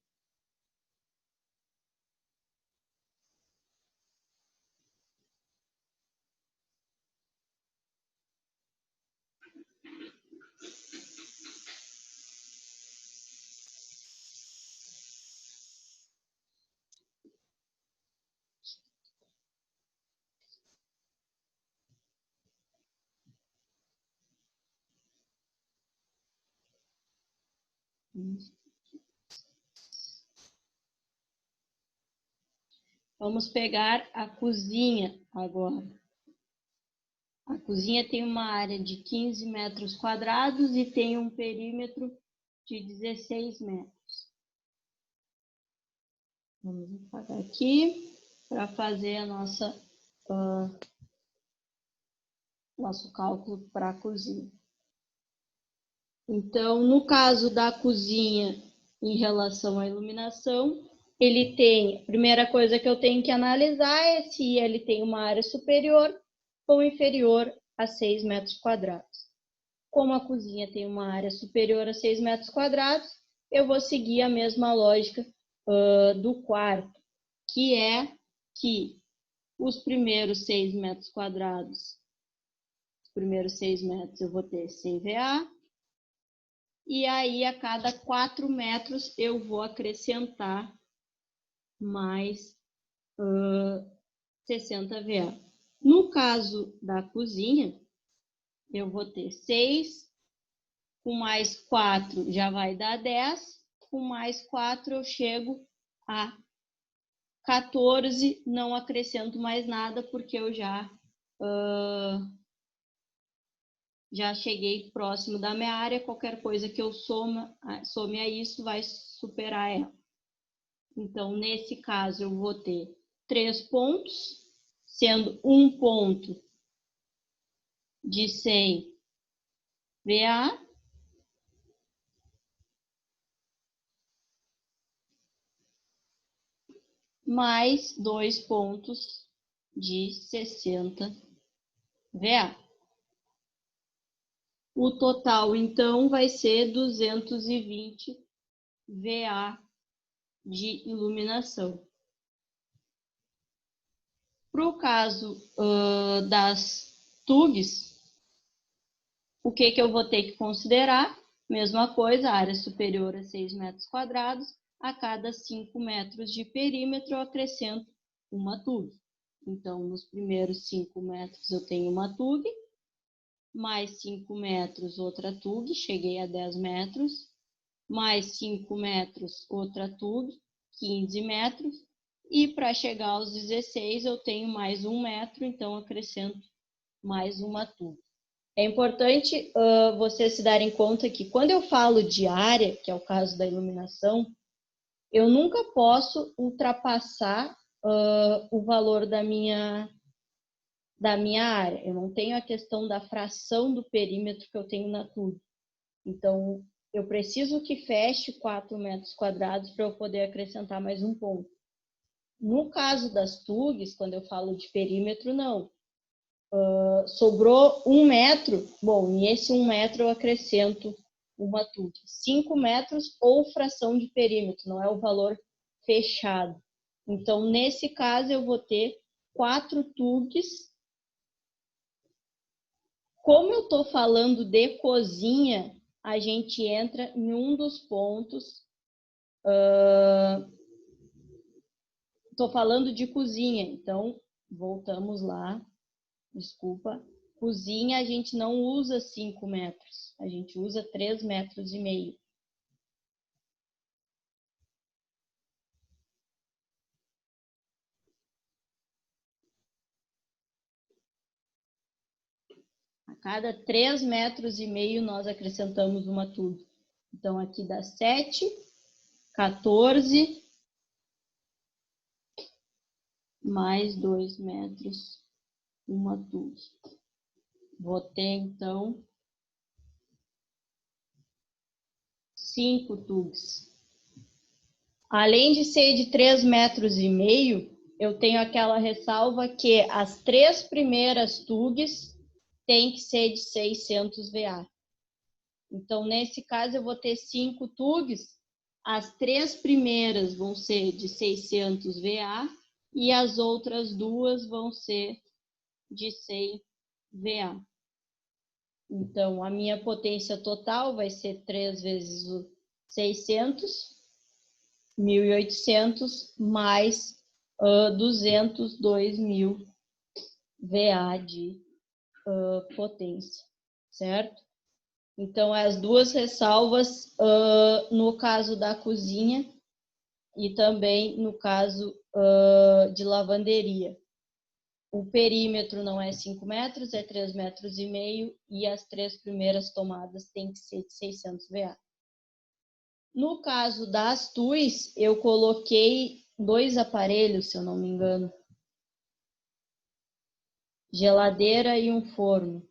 Vamos pegar a cozinha agora. A cozinha tem uma área de 15 metros quadrados e tem um perímetro de 16 metros. Vamos apagar aqui para fazer a nosso cálculo para a cozinha. Então, no caso da cozinha, em relação à iluminação, ele tem, a primeira coisa que eu tenho que analisar é se ele tem uma área superior ou inferior a 6 metros quadrados. Como a cozinha tem uma área superior a 6 metros quadrados, eu vou seguir a mesma lógica do quarto, que é que os primeiros 6 metros quadrados, os primeiros 6 metros eu vou ter 100 VA, e aí, a cada 4 metros, eu vou acrescentar mais 60 VA. No caso da cozinha, eu vou ter 6, com mais 4 já vai dar 10, com mais 4 eu chego a 14, não acrescento mais nada, porque eu já cheguei próximo da minha área, qualquer coisa que eu some a isso vai superar ela. Então, nesse caso, eu vou ter 3 pontos, sendo um ponto de 100 VA, mais 2 pontos de 60 VA. O total, então, vai ser 220 VA de iluminação. Para o caso das tubes, o que eu vou ter que considerar? Mesma coisa, área superior a 6 metros quadrados, a cada 5 metros de perímetro eu acrescento uma tube. Então, nos primeiros 5 metros eu tenho uma tube, mais 5 metros outra tube, cheguei a 10 metros, mais 5 metros outra tube, 15 metros, e para chegar aos 16 eu tenho mais 1 metro, então acrescento mais uma tube. É importante vocês se darem conta que quando eu falo de área, que é o caso da iluminação, eu nunca posso ultrapassar o valor da minha área. Eu não tenho a questão da fração do perímetro que eu tenho na TUG. Então, eu preciso que feche 4 metros quadrados para eu poder acrescentar mais um ponto. No caso das TUGs, quando eu falo de perímetro, não. Sobrou 1 metro, bom, nesse 1 metro eu acrescento uma TUG. 5 metros ou fração de perímetro, não é o valor fechado. Então, nesse caso, eu vou ter 4 TUGs. Como eu estou falando de cozinha, a gente entra em um dos pontos. Estou falando de cozinha, então voltamos lá. Desculpa. Cozinha a gente não usa 5 metros, a gente usa 3,5 metros. A cada 3,5 metros nós acrescentamos uma TUG. Então aqui dá 7, 14, mais 2 metros, uma TUG. Vou ter, então, 5 TUGs. Além de ser de 3,5 metros, eu tenho aquela ressalva que as 3 primeiras TUGs têm que ser de 600 VA. Então, nesse caso, eu vou ter 5 TUGs. As 3 primeiras vão ser de 600 VA e as outras 2 vão ser de 100 VA. Então, a minha potência total vai ser 3 vezes o 600, 1.800, mais 202.000 VA de potência, certo? Então, as duas ressalvas no caso da cozinha e também no caso de lavanderia. O perímetro não é 5 metros, é 3,5 metros e as 3 primeiras tomadas têm que ser de 600 VA. No caso das TUIs, eu coloquei 2 aparelhos, se eu não me engano. Geladeira e um forno.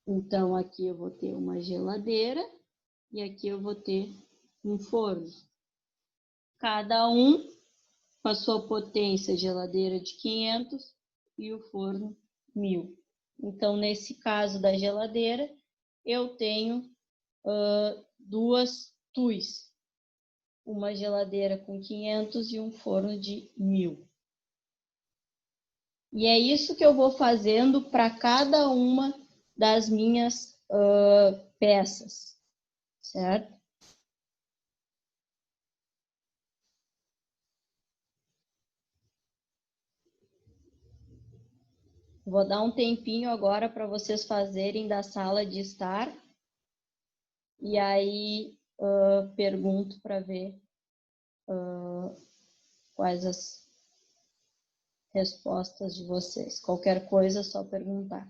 Então, aqui eu vou ter uma geladeira e aqui eu vou ter um forno. Cada um com a sua potência, geladeira de 500 e o forno 1.000. Então, nesse caso da geladeira, eu tenho 2 TUIs. Uma geladeira com 500 e um forno de 1.000. E é isso que eu vou fazendo para cada uma das minhas peças, certo? Vou dar um tempinho agora para vocês fazerem da sala de estar. E aí pergunto para ver quais as respostas de vocês. Qualquer coisa é só perguntar.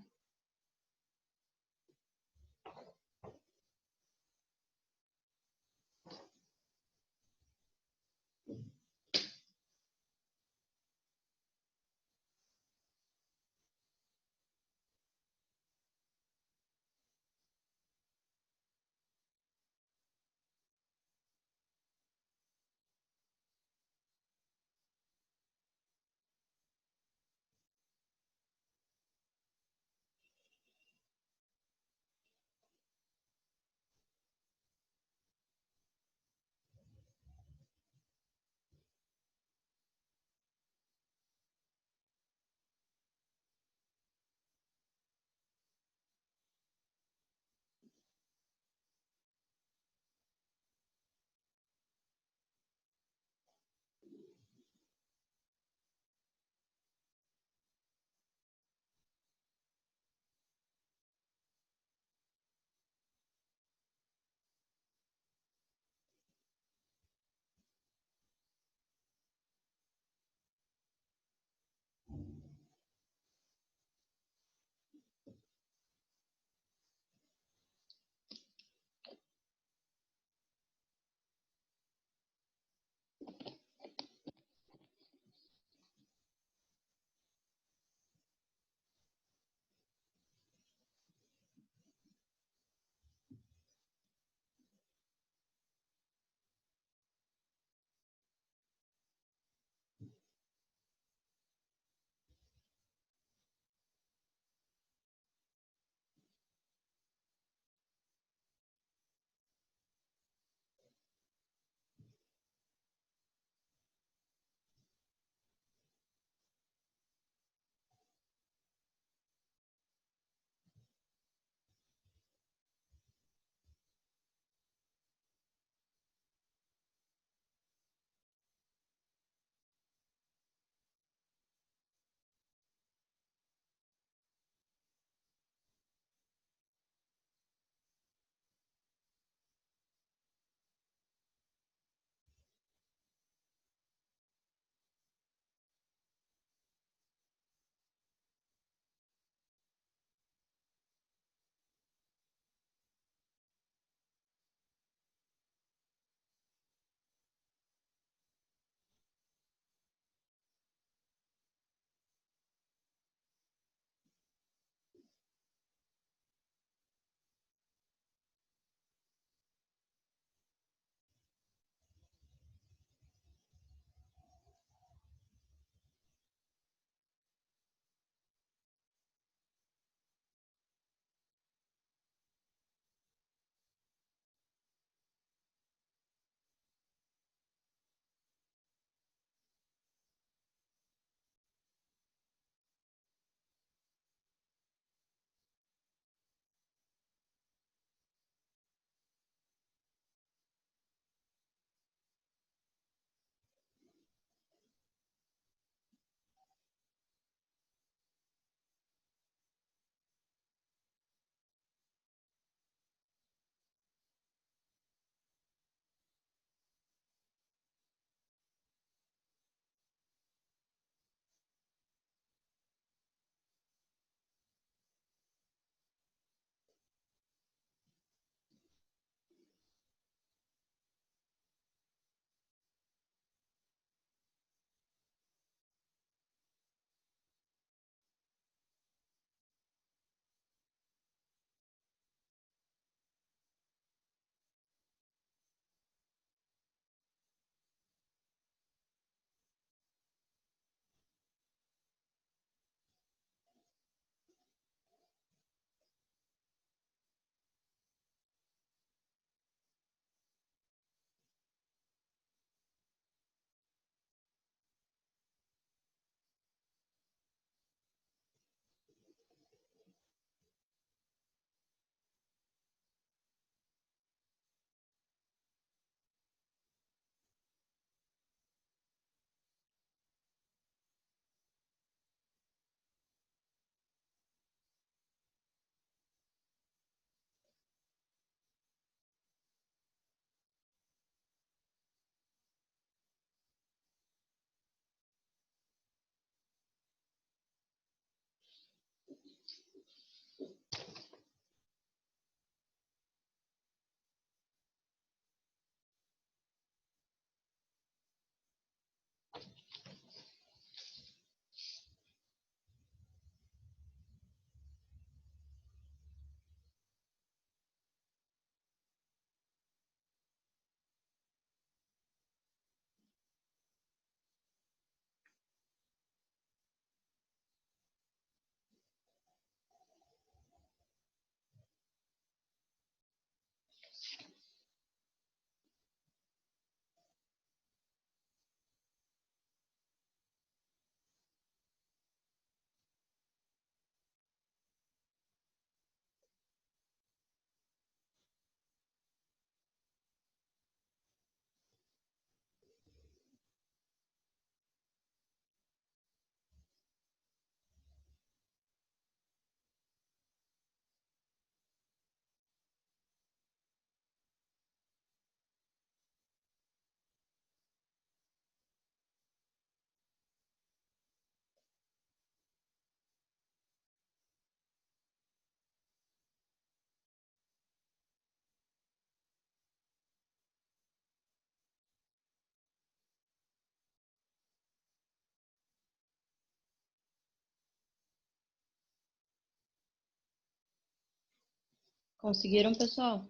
Conseguiram, pessoal?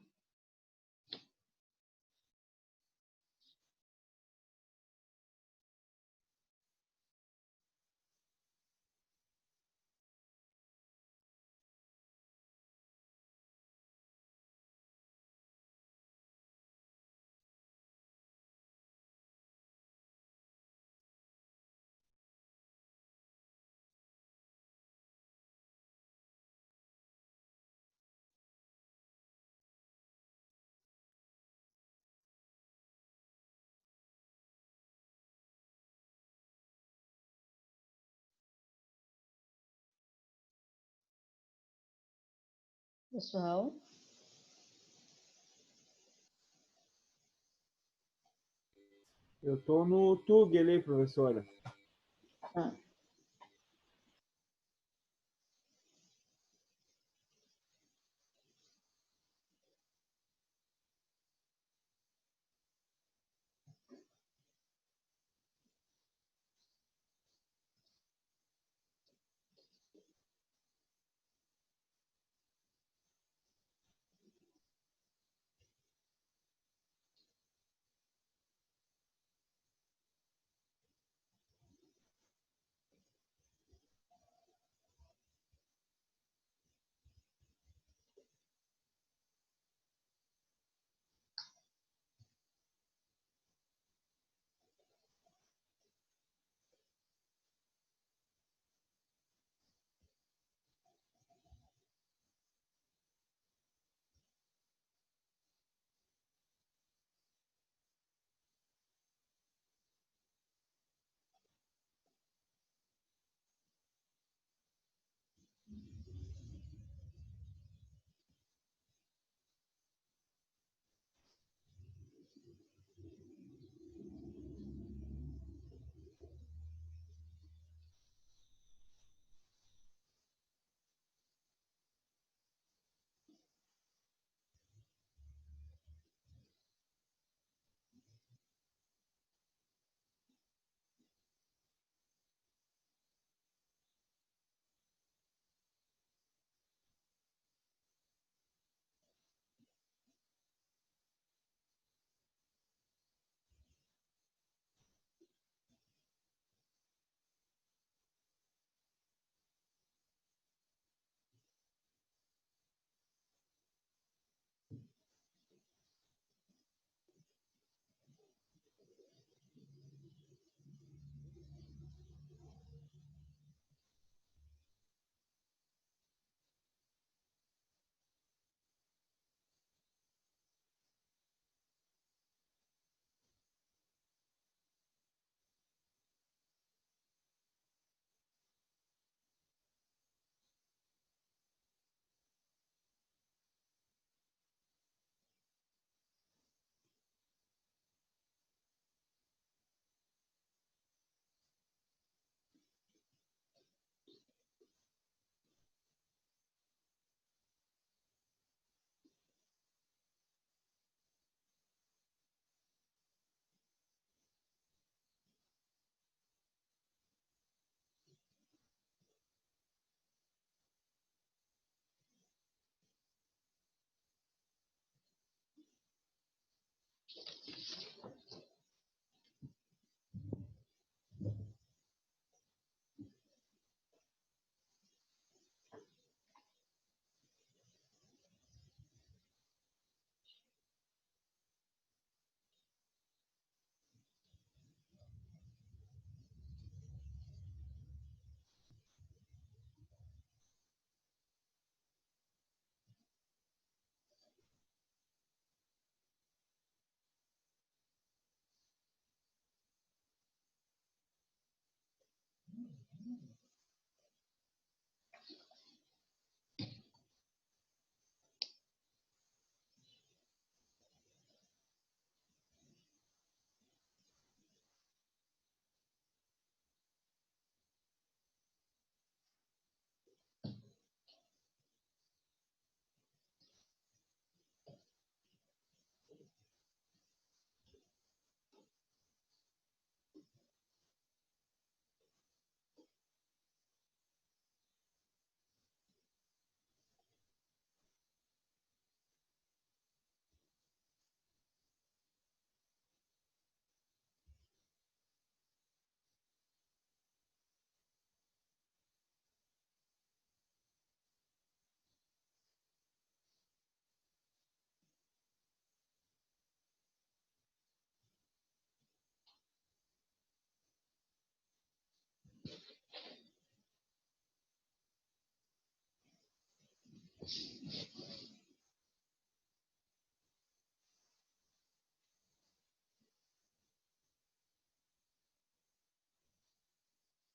Pessoal? Eu tô no TUG ali, professora. Tá.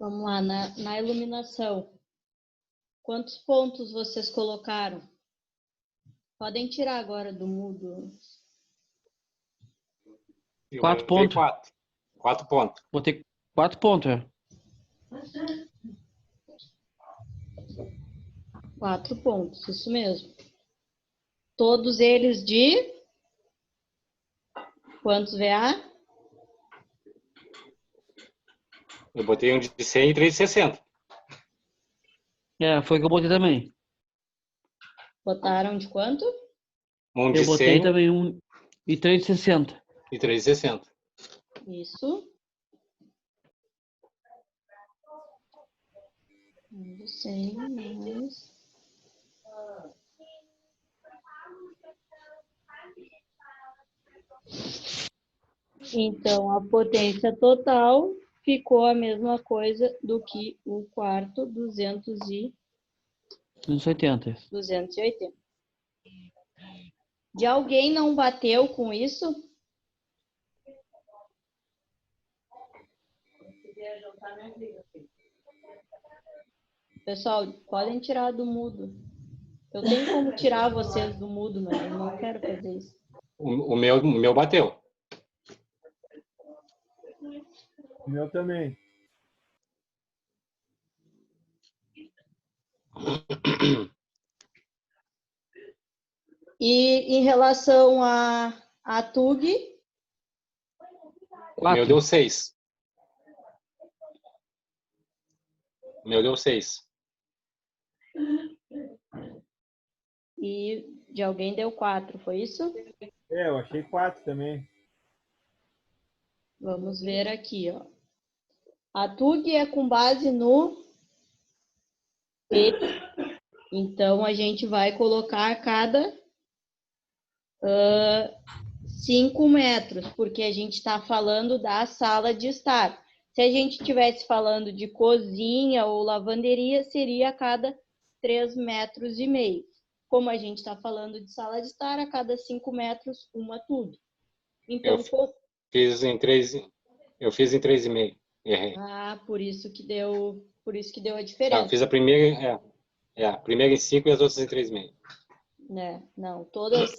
Vamos lá, na iluminação. Quantos pontos vocês colocaram? Podem tirar agora do mudo. Eu 4 botei pontos. 4. 4 pontos. Botei 4 pontos, é. 4 pontos, isso mesmo. Todos eles de quantos VA? Eu botei um de 100 e 3 de 60. É, foi o que eu botei também. Botaram de quanto? Um de Eu botei 100 também um e 3,60. e 3 de 60. Isso. Um de 100 mais. Então, a potência total ficou a mesma coisa do que o quarto, 280. 280. De alguém não bateu com isso? Pessoal, podem tirar do mudo. Eu tenho como tirar vocês do mudo, mas eu não quero fazer isso. O meu bateu. O meu também. E em relação a TUG, O meu 4. deu 6. O meu deu 6. e de alguém deu 4, foi isso? É, eu achei 4 também. Vamos ver aqui, ó. A TUG é com base no P. Então, a gente vai colocar a cada 5 metros, porque a gente está falando da sala de estar. Se a gente estivesse falando de cozinha ou lavanderia, seria a cada 3,5 metros. Como a gente está falando de sala de estar, a cada 5 metros, uma TUG. Então, Fiz em 3. Eu fiz em 3,5. Errei. por isso que deu a Tá, eu diferença. fiz a primeira. A primeira em 5 e as outras em 3,5. Né? Não, todas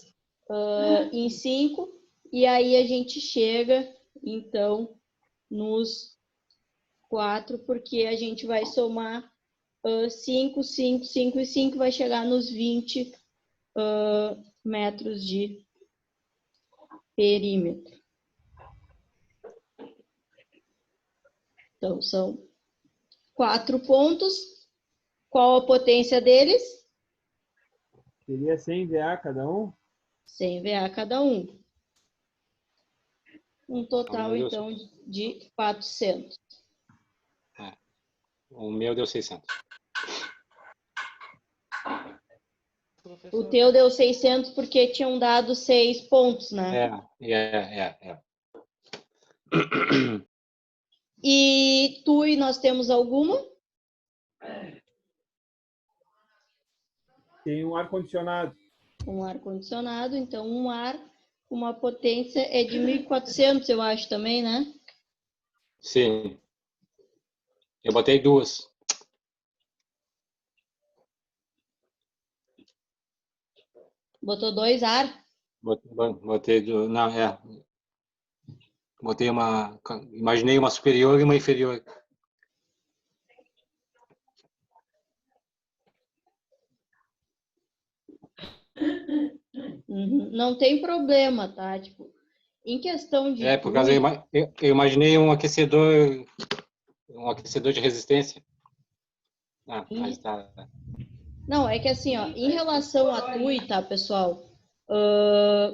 em 5, e aí a gente chega, então, nos 4, porque a gente vai somar 5, 5, 5 e 5, vai chegar nos 20 metros de perímetro. Então, são 4 pontos. Qual a potência deles? Seria 100 VA cada um? 100 VA cada um. Um total, meu Deus. então, de 400. O meu deu 600. O teu deu 600 porque tinham dado 6 pontos, né? É. E tu e nós temos alguma? Tem um ar-condicionado. Um ar-condicionado, então um ar, uma potência é de 1.400, eu acho também, né? Sim. Eu botei 2. Botou 2 ar? Botei. Não, Botei uma. Imaginei uma superior e uma inferior. Uhum. Não tem problema, tá? Tipo, em questão de Por causa eu imaginei um aquecedor de resistência. Mas tá. Não, é que assim, ó, em relação à TUI, tá, pessoal?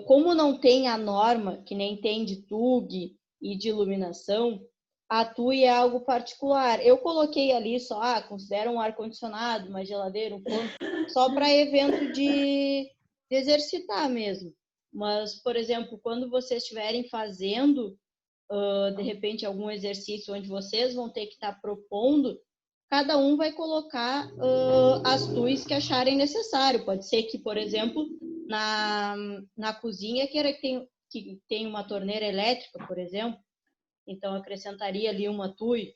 Como não tem a norma, que nem tem de TUG e de iluminação, a TUI é algo particular. Eu coloquei ali só, considera um ar-condicionado, uma geladeira, um forno, só para evento de exercitar mesmo. Mas, por exemplo, quando vocês estiverem fazendo, de repente, algum exercício onde vocês vão ter que estar propondo, cada um vai colocar as TUIs que acharem necessário. Pode ser que, por exemplo, na cozinha queira que tenha uma torneira elétrica, por exemplo, então acrescentaria ali uma TUI.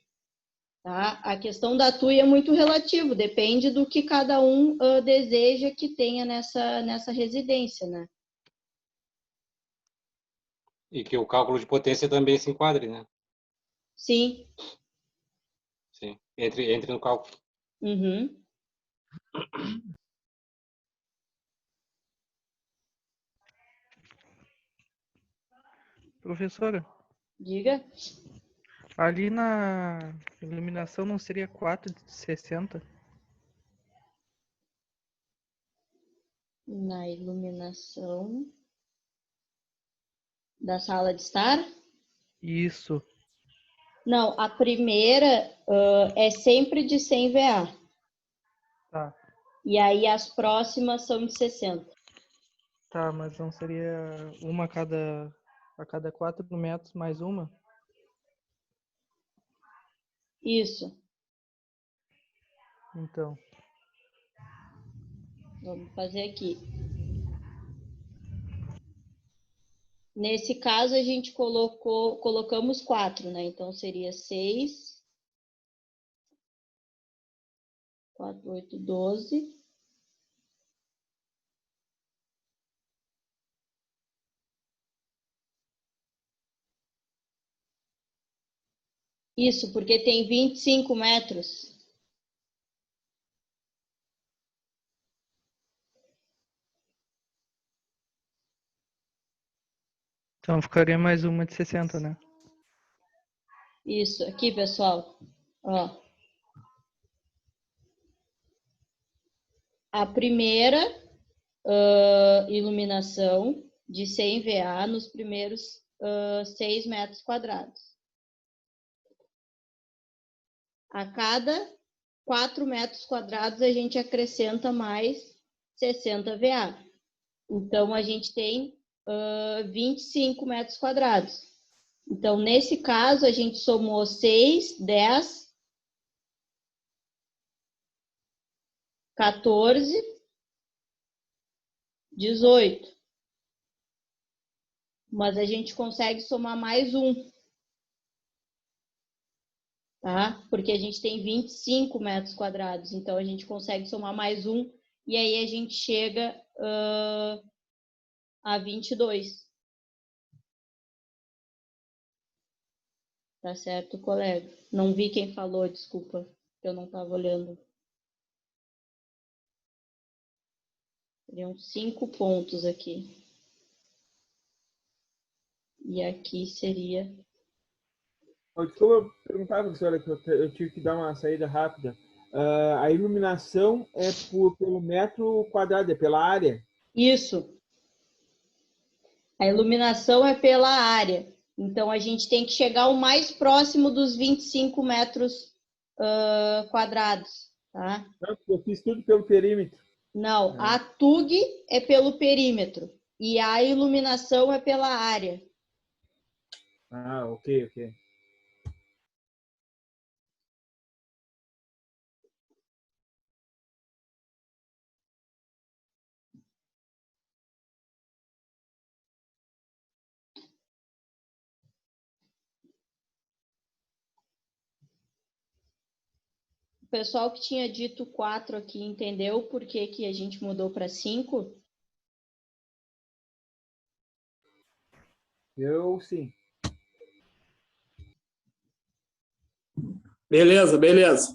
Tá? A questão da TUI é muito relativo, depende do que cada um deseja que tenha nessa residência, né? E que o cálculo de potência também se enquadre, né? Sim. Sim. Entre no cálculo. Uhum. Professora, Diga. ali na iluminação não seria 4 de 60? Na iluminação da sala de estar? Isso. Não, a primeira é sempre de 100 VA. Tá. E aí as próximas são de 60. Tá, mas não seria uma a cada 4 metros mais uma? Isso. Então, Vamos fazer aqui. Nesse caso, a gente colocamos 4, né? Então, seria 6, 4, 8, 12. Isso, porque tem 25 metros. então ficaria mais uma de 60, né? Isso, aqui, pessoal. Ó. A primeira iluminação de 100 VA nos primeiros 6 metros quadrados. A cada 4 metros quadrados, a gente acrescenta mais 60 VA. Então, a gente tem 25 metros quadrados. Então, nesse caso, a gente somou 6, 10, 14, 18. Mas a gente consegue somar mais um. Tá? Porque a gente tem 25 metros quadrados. Então, a gente consegue somar mais um. E aí, a gente chega a 22. Tá certo, colega? Não vi quem falou, desculpa, eu não estava olhando. Seriam 5 pontos aqui. E aqui seria... Desculpa perguntar, professora, que eu tive que dar uma saída rápida. A iluminação é pelo metro quadrado, é pela área? Isso. A iluminação é pela área. Então, a gente tem que chegar o mais próximo dos 25 metros quadrados, tá? Não, porque eu fiz tudo pelo perímetro. Não, a TUG é pelo perímetro e a iluminação é pela área. Ah, ok, ok. O pessoal que tinha dito 4 aqui entendeu por que que a gente mudou para 5? Eu sim. Beleza, beleza.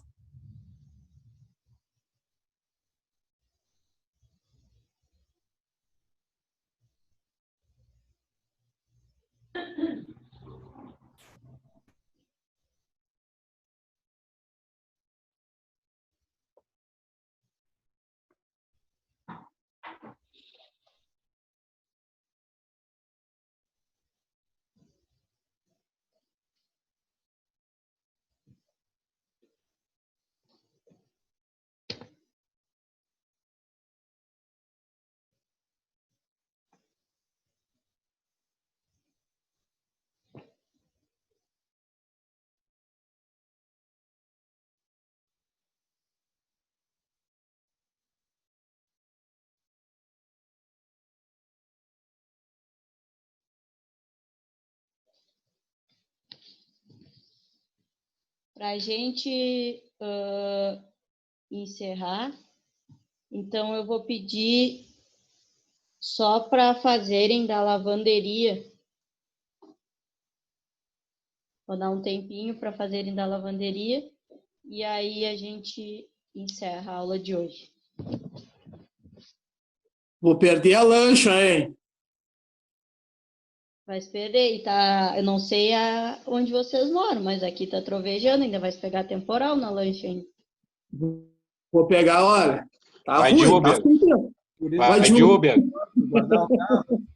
Para a gente encerrar, então eu vou pedir só para fazerem da lavanderia. Vou dar um tempinho para fazerem da lavanderia e aí a gente encerra a aula de hoje. Vou perder a lancha, hein? Vai perder e tá, eu não sei onde vocês moram, mas aqui tá trovejando, ainda vai pegar temporal na lancha ainda. Vou pegar, olha. Tá Vai de ruim, tá Uber. sem tempo. Por isso, Vai Vai de de Uber. Uber. guardar o carro.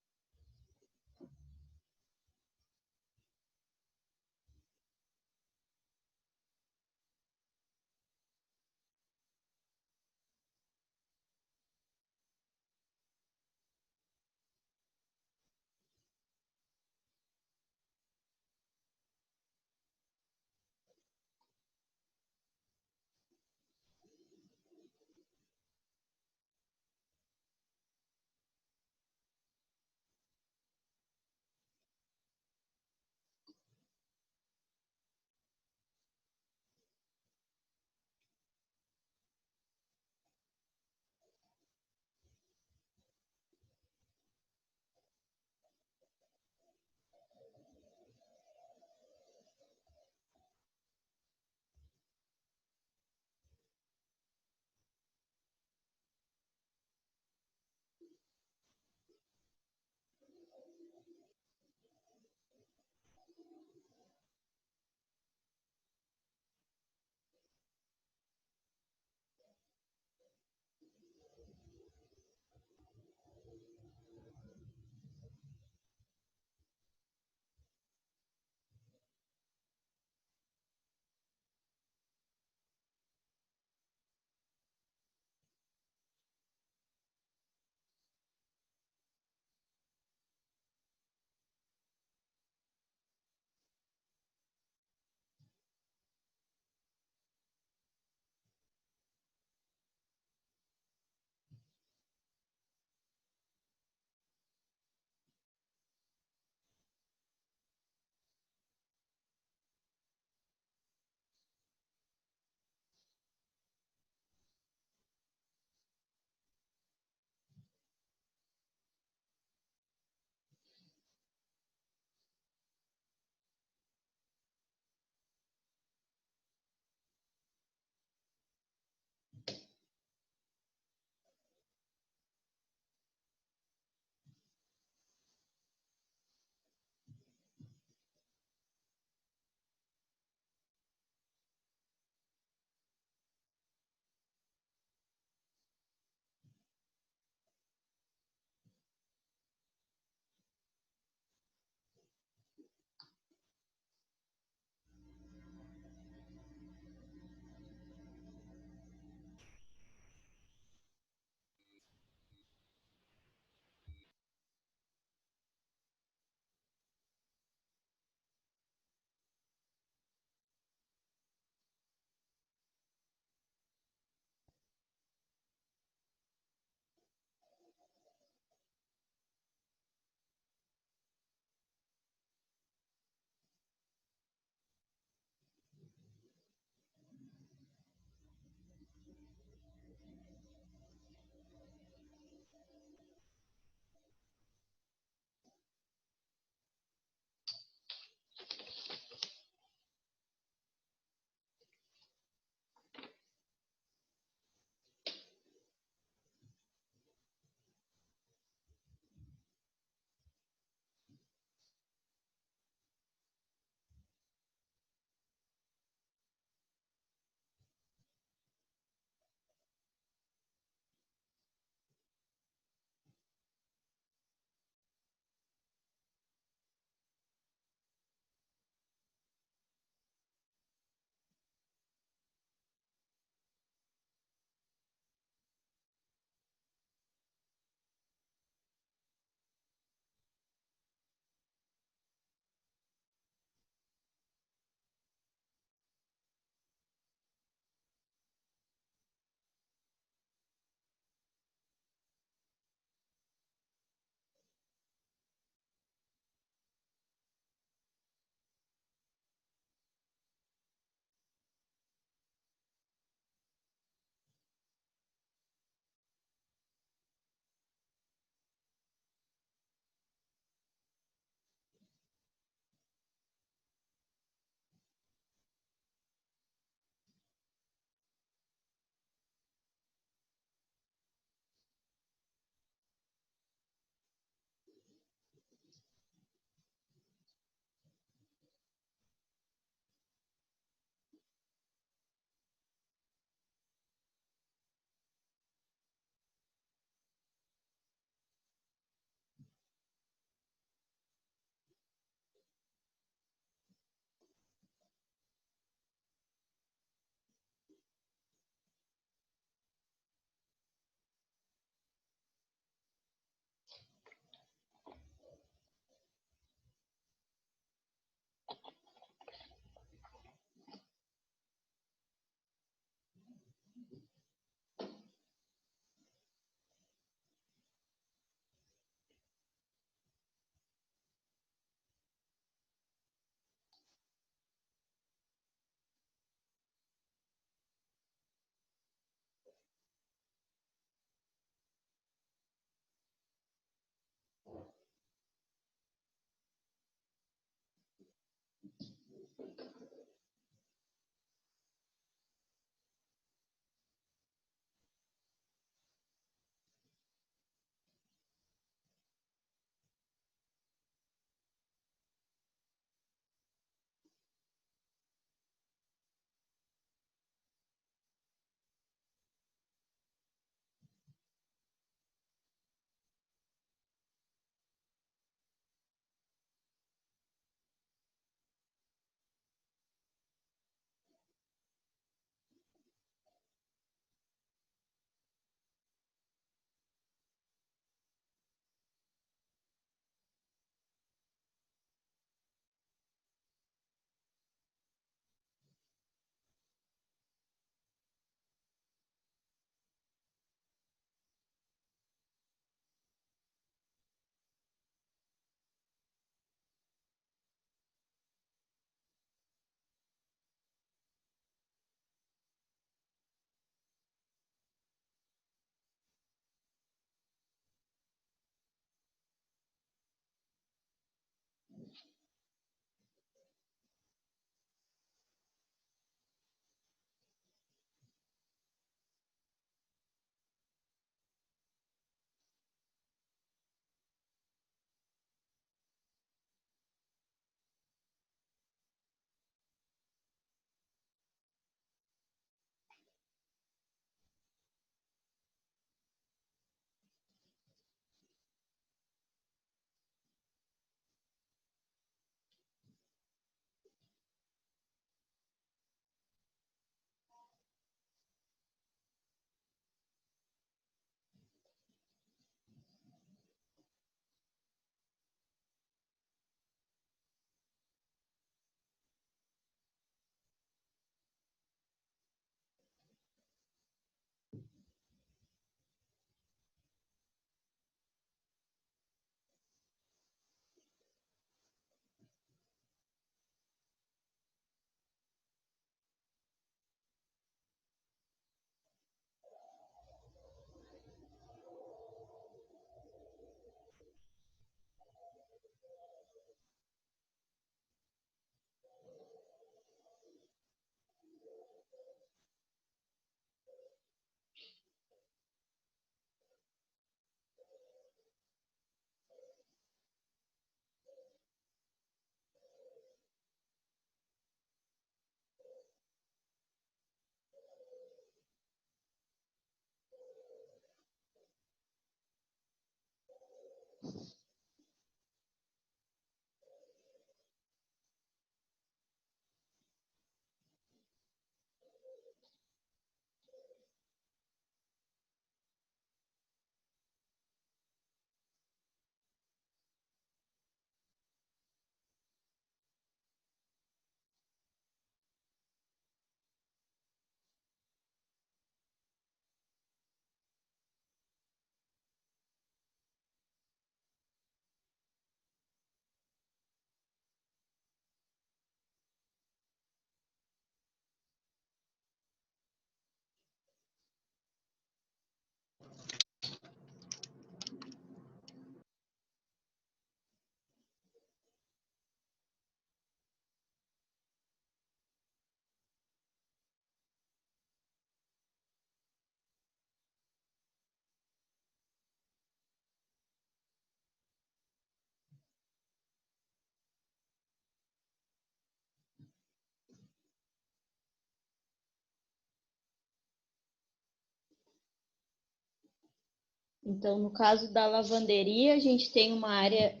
Então, no caso da lavanderia, a gente tem uma área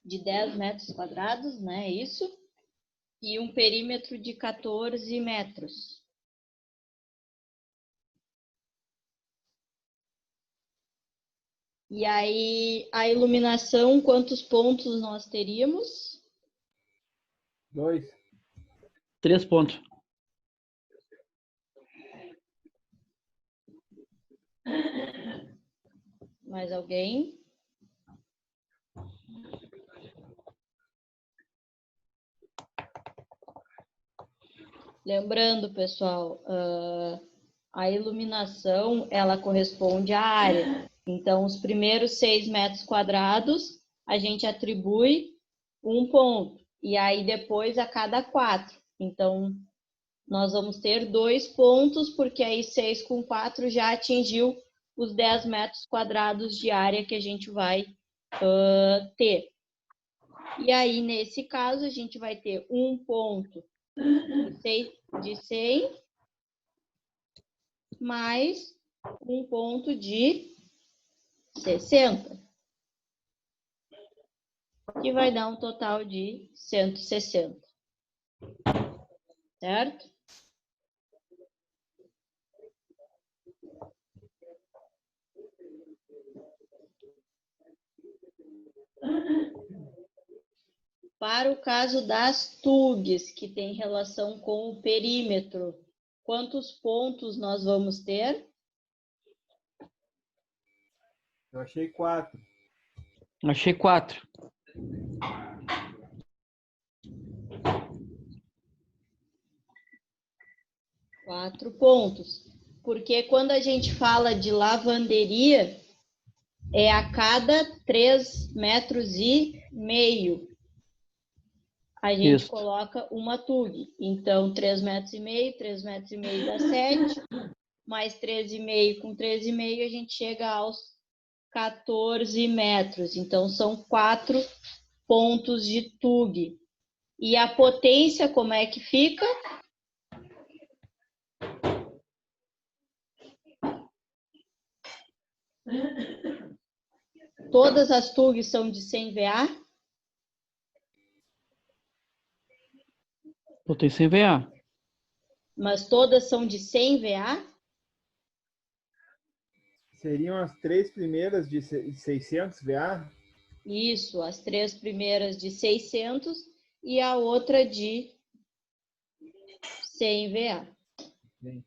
de 10 metros quadrados, né? Isso. E um perímetro de 14 metros. E aí, a iluminação, quantos pontos nós teríamos? 2. 3 pontos. Mais alguém? Lembrando, pessoal, a iluminação, ela corresponde à área. Então, os primeiros 6 metros quadrados, a gente atribui 1 ponto. E aí, depois, a cada 4. Então, nós vamos ter 2 pontos, porque aí 6 com 4 já atingiu os 10 metros quadrados de área que a gente vai ter. E aí, nesse caso, a gente vai ter 1 ponto de 100 mais 1 ponto de 60, que vai dar um total de 160. Certo? Para o caso das TUGs, que tem relação com o perímetro, quantos pontos nós vamos ter? Eu achei 4. Achei 4. Quatro pontos. Porque quando a gente fala de lavanderia, é a cada 3,5 metros. A gente Isso. coloca uma TUG. Então, 3,5 metros, 3,5 metros dá 7, mais 13,5 com 13,5, a gente chega aos 14 metros. Então, são 4 pontos de TUG. E a potência, como é que fica? Todas as TUGs são de 100 VA? Potência em VA. Mas todas são de 100 VA? Seriam as 3 primeiras de 600 VA? Isso, as 3 primeiras de 600 e a outra de 100 VA. Sim.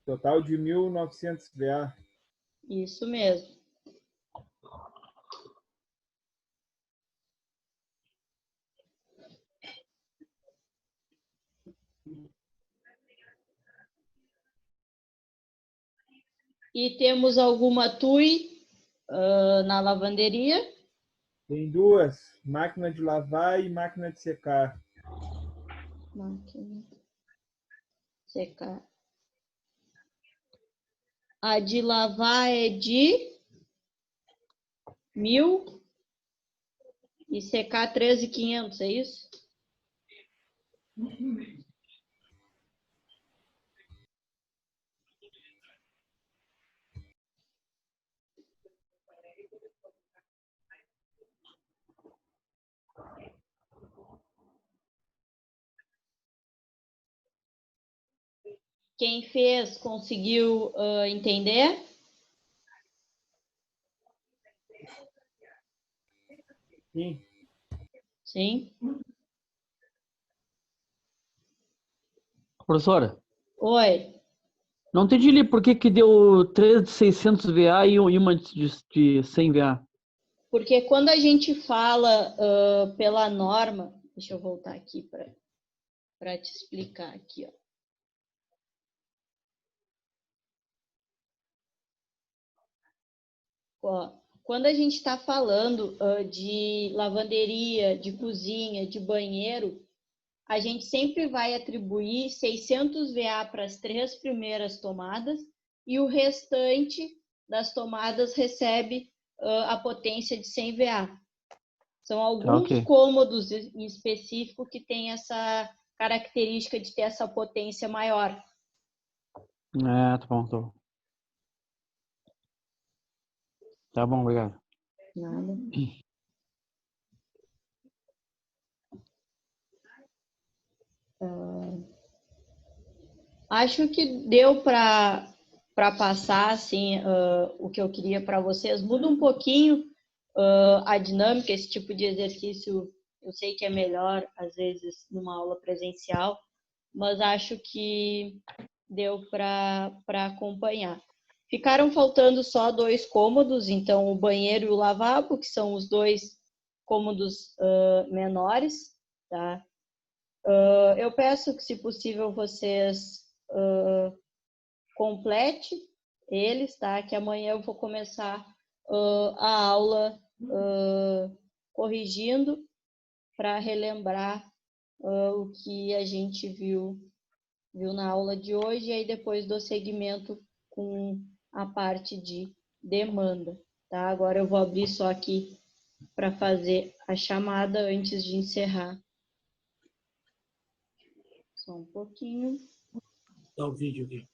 Total de 1.900 VA. Isso mesmo. E temos alguma TUI na lavanderia? Tem 2, máquina de lavar e máquina de secar. Máquina secar. A de lavar é de 1.000 e secar 13.500, é isso? Quem fez conseguiu entender? Sim. Sim. Professora, Oi. não entendi ali por que deu 3 de 600 VA e uma de 100 VA. Porque quando a gente fala pela norma, deixa eu voltar aqui para te explicar aqui, ó. Ó, quando a gente está falando de lavanderia, de cozinha, de banheiro, a gente sempre vai atribuir 600 VA para as 3 primeiras tomadas e o restante das tomadas recebe a potência de 100 VA. São alguns ok. cômodos em específico que têm essa característica de ter essa potência maior. Tá bom, tá bom. Tá bom, obrigado. Nada. Acho que deu para passar assim, o que eu queria para vocês. Muda um pouquinho a dinâmica, esse tipo de exercício. Eu sei que é melhor, às vezes, numa aula presencial, mas acho que deu para acompanhar. Ficaram faltando só 2 cômodos, então o banheiro e o lavabo, que são os 2 cômodos menores, tá? Eu peço que, se possível, vocês complete eles, tá? Que amanhã eu vou começar a aula corrigindo para relembrar o que a gente viu na aula de hoje, e aí depois do segmento com a parte de demanda, tá? Agora eu vou abrir só aqui para fazer a chamada antes de encerrar. Só um pouquinho. Dá o vídeo aqui.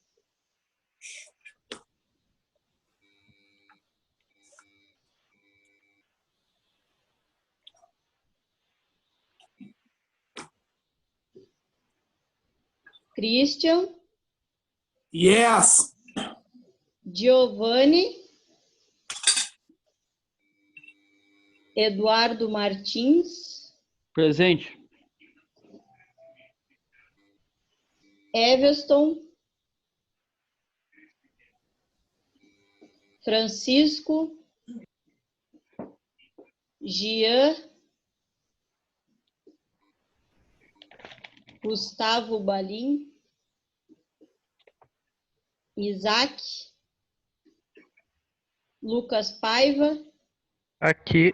Christian, Yes! Giovanni, Eduardo Martins, Presente. Everton, Francisco, Gian, Gustavo Balim, Isaac, Lucas Paiva, Aqui.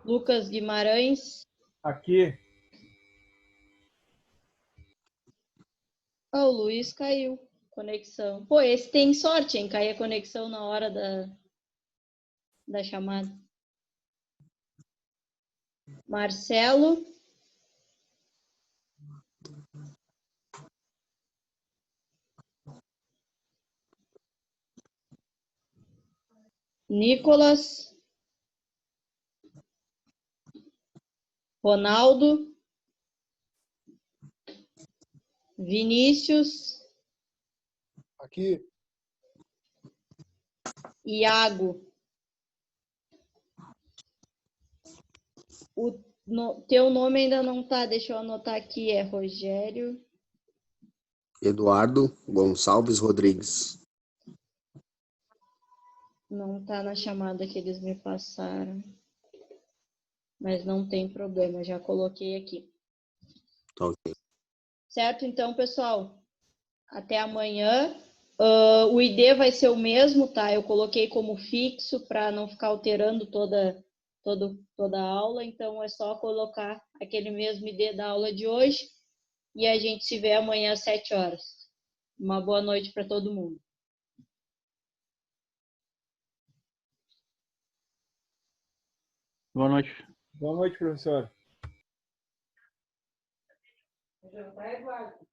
Lucas Guimarães. Aqui. O Luiz caiu. Conexão. Pô, esse tem sorte, hein? Cair a conexão na hora da chamada. Marcelo. Nicolas. Ronaldo. Vinícius. Aqui. Iago. Teu nome ainda não tá, deixa eu anotar aqui, é Rogério. Eduardo Gonçalves Rodrigues. Não tá na chamada que eles me passaram. Mas não tem problema, já coloquei aqui. Tá ok. Certo? Então, pessoal, até amanhã. O ID vai ser o mesmo, tá? Eu coloquei como fixo para não ficar alterando toda a aula. Então, é só colocar aquele mesmo ID da aula de hoje. E a gente se vê amanhã às 7 horas. Uma boa noite para todo mundo. Boa noite. Boa noite, professor. Eduardo.